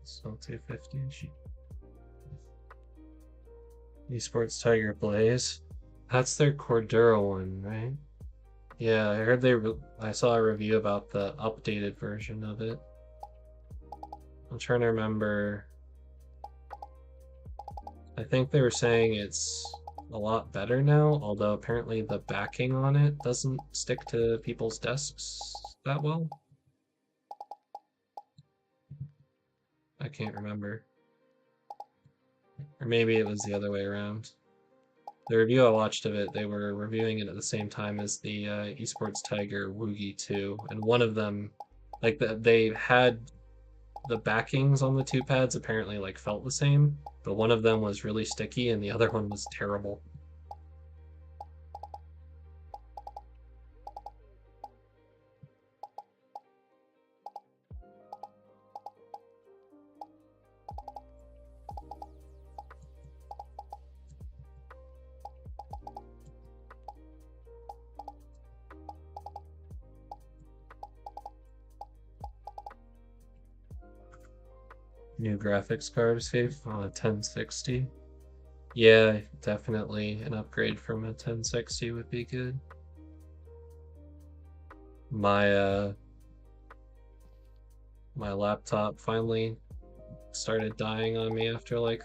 So 250. Esports Tiger Blaze. That's their Cordura one, right? Yeah, I heard I saw a review about the updated version of it. I'm trying to remember. I think they were saying it's a lot better now, although apparently the backing on it doesn't stick to people's desks that well. I can't remember. Or maybe it was the other way around. The review I watched of it, they were reviewing it at the same time as the Esports Tiger Woogie 2, and one of them, they had the backings on the two pads apparently like felt the same, but one of them was really sticky and the other one was terrible. New graphics card safe on a 1060. Yeah, definitely an upgrade from a 1060 would be good. My my laptop finally started dying on me after like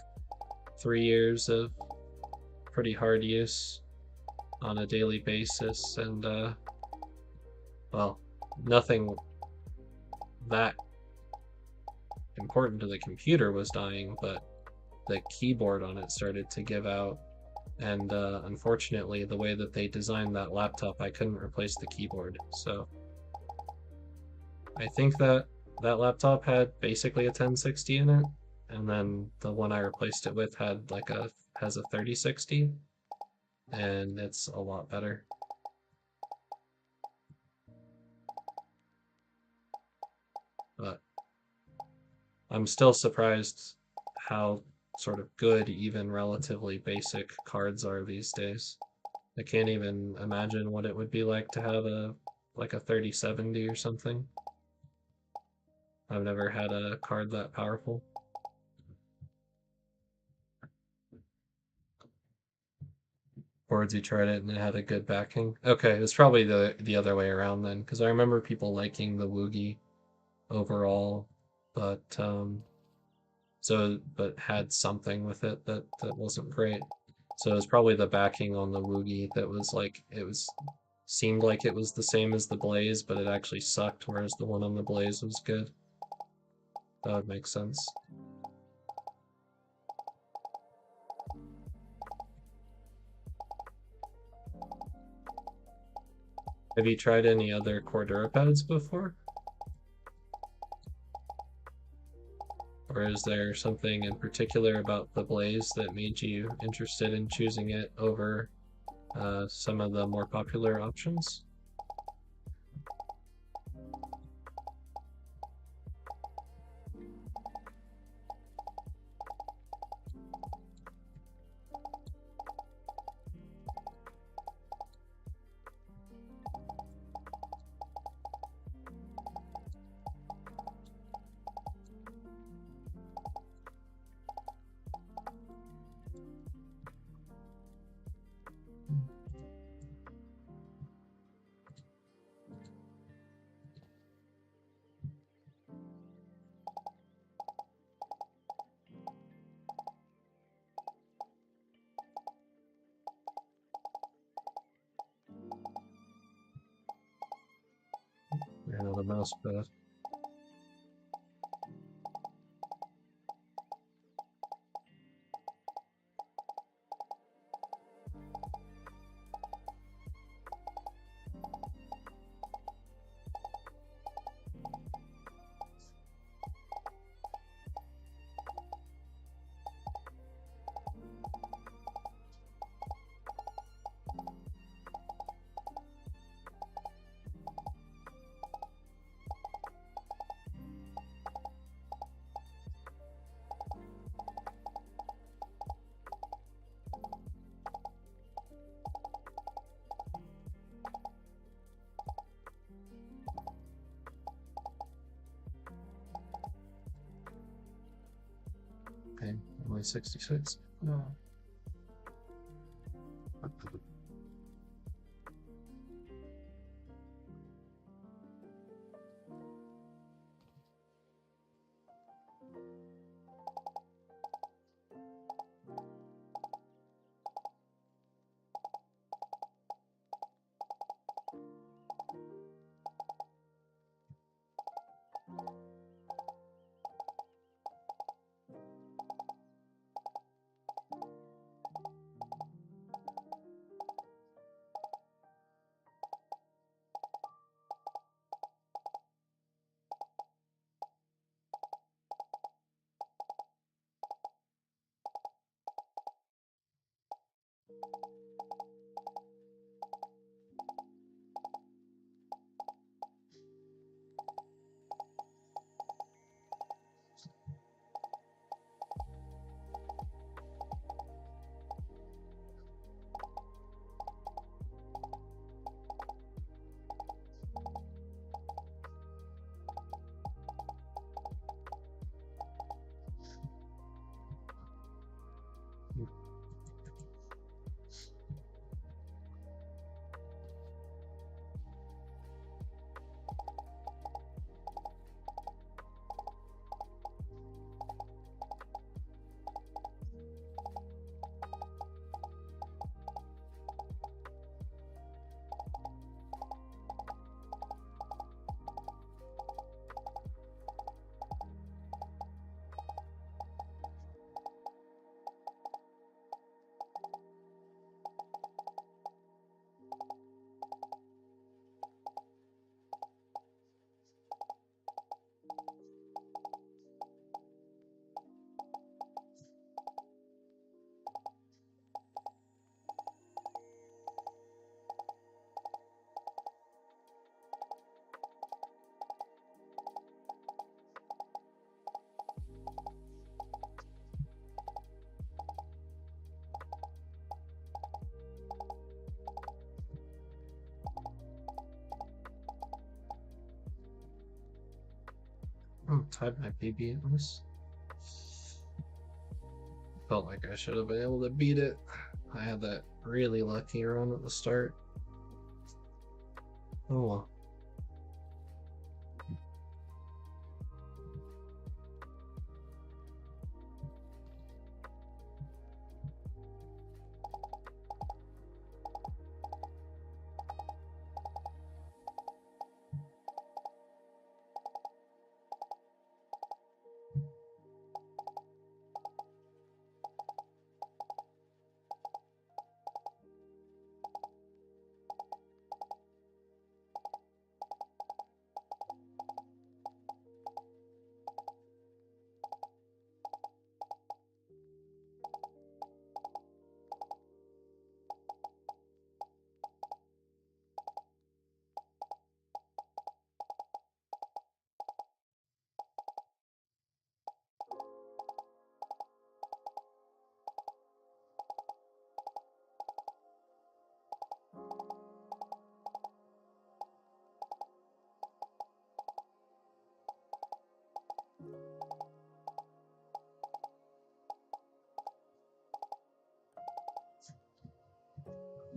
3 years of pretty hard use on a daily basis, and well, nothing that important to the computer was dying, but the keyboard on it started to give out, and unfortunately the way that they designed that laptop, I couldn't replace the keyboard. So I think that laptop had basically a 1060 in it, and then the one I replaced it with has a 3060, and it's a lot better. But I'm still surprised how sort of good even relatively basic cards are these days. I can't even imagine what it would be like to have a 3070 or something. I've never had a card that powerful. Boards you tried it and it had a good backing. Okay, it's probably the other way around then, because I remember people liking the Woogie overall, but but had something with it that wasn't great. So it was probably the backing on the Woogie that was like seemed like it was the same as the Blaze, but it actually sucked, whereas the one on the Blaze was good. That would make sense. Have you tried any other Cordura pads before? Or is there something in particular about the Blaze that made you interested in choosing it over some of the more popular options? the mouse pad. Okay, only 66. No. Type my PB at least. Felt like I should have been able to beat it. I had that really lucky run at the start. Oh well.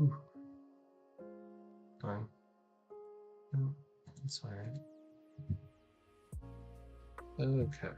Ooh. Darn. No, it's alright. Okay.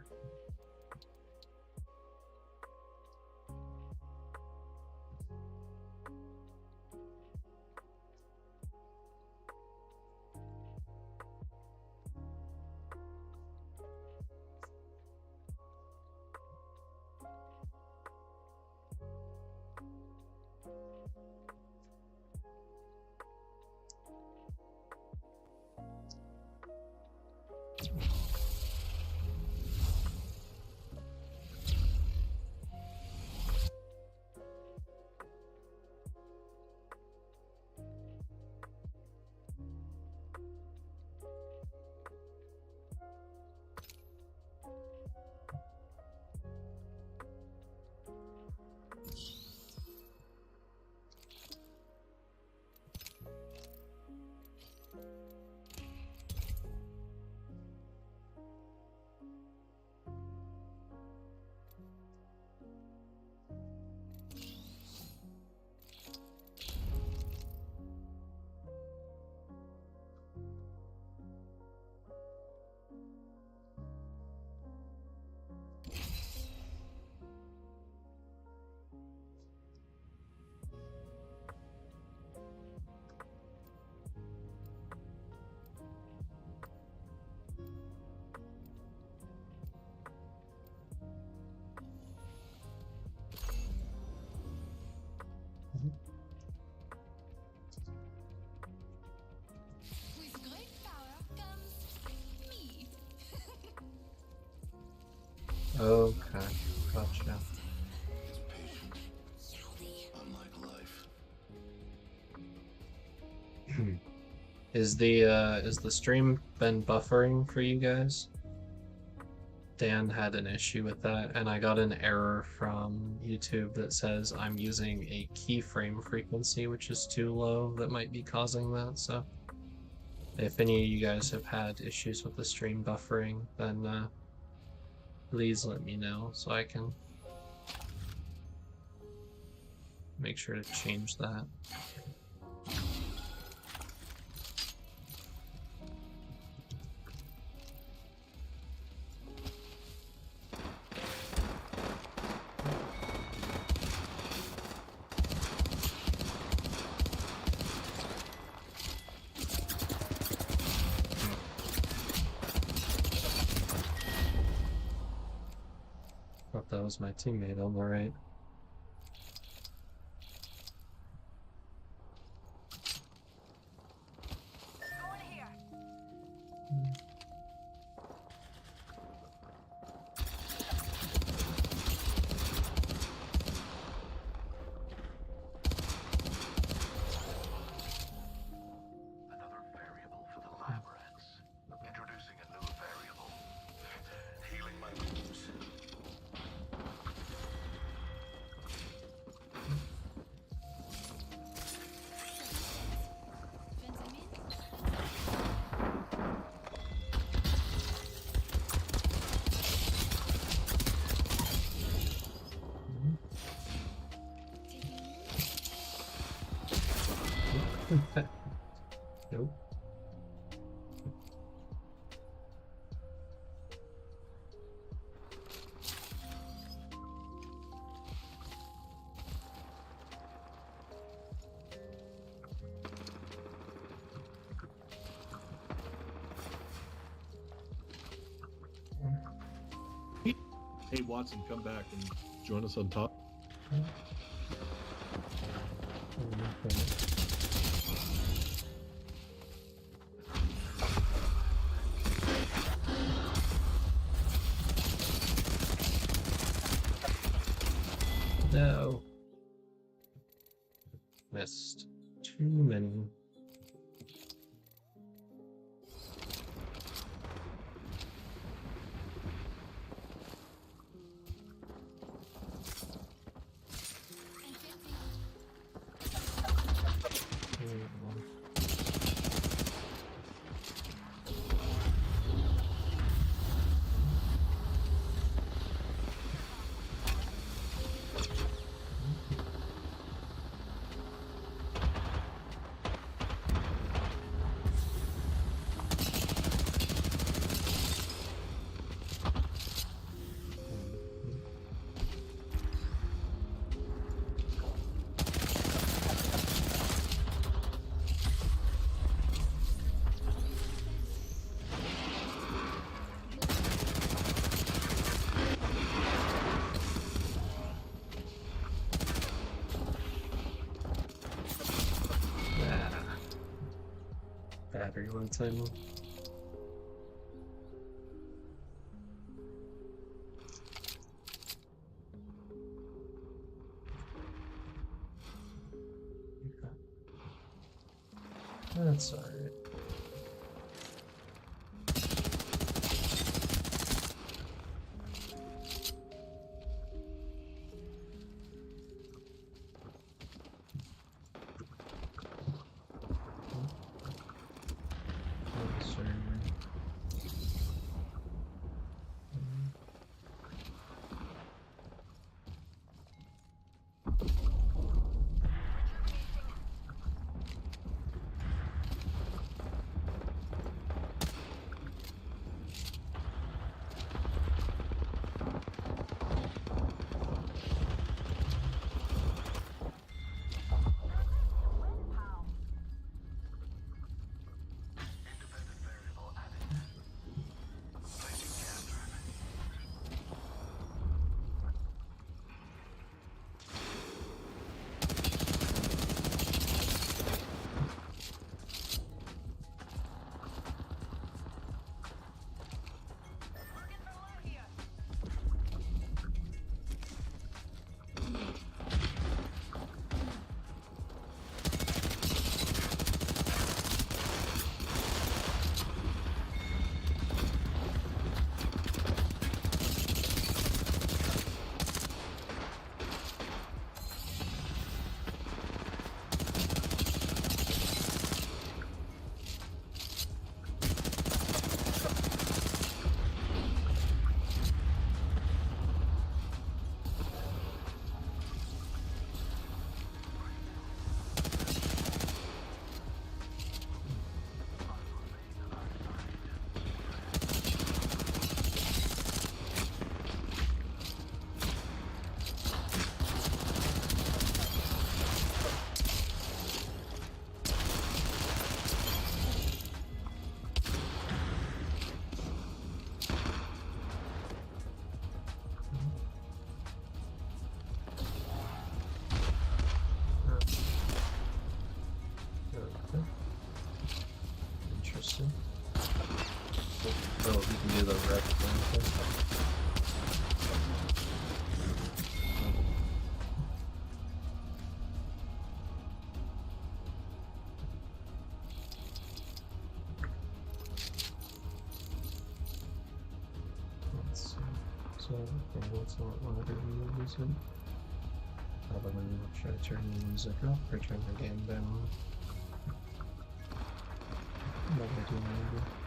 Okay, gotcha. It's patient, unlike life. Is the stream been buffering for you guys? Dan had an issue with that, and I got an error from YouTube that says I'm using a keyframe frequency, which is too low, that might be causing that. So if any of you guys have had issues with the stream buffering, then please let me know so I can make sure to change that. Thought that was my teammate on the right. Another variable for the lab rats. Introducing a new variable. Healing my wounds. Nope. Hey Watson, come back and join us on top. No. Missed. Too many. Battery one time. That's alright. do the red thing. Let's see. So, what's not longer music? Probably should I turn the music up or turn the game down? What do I do maybe?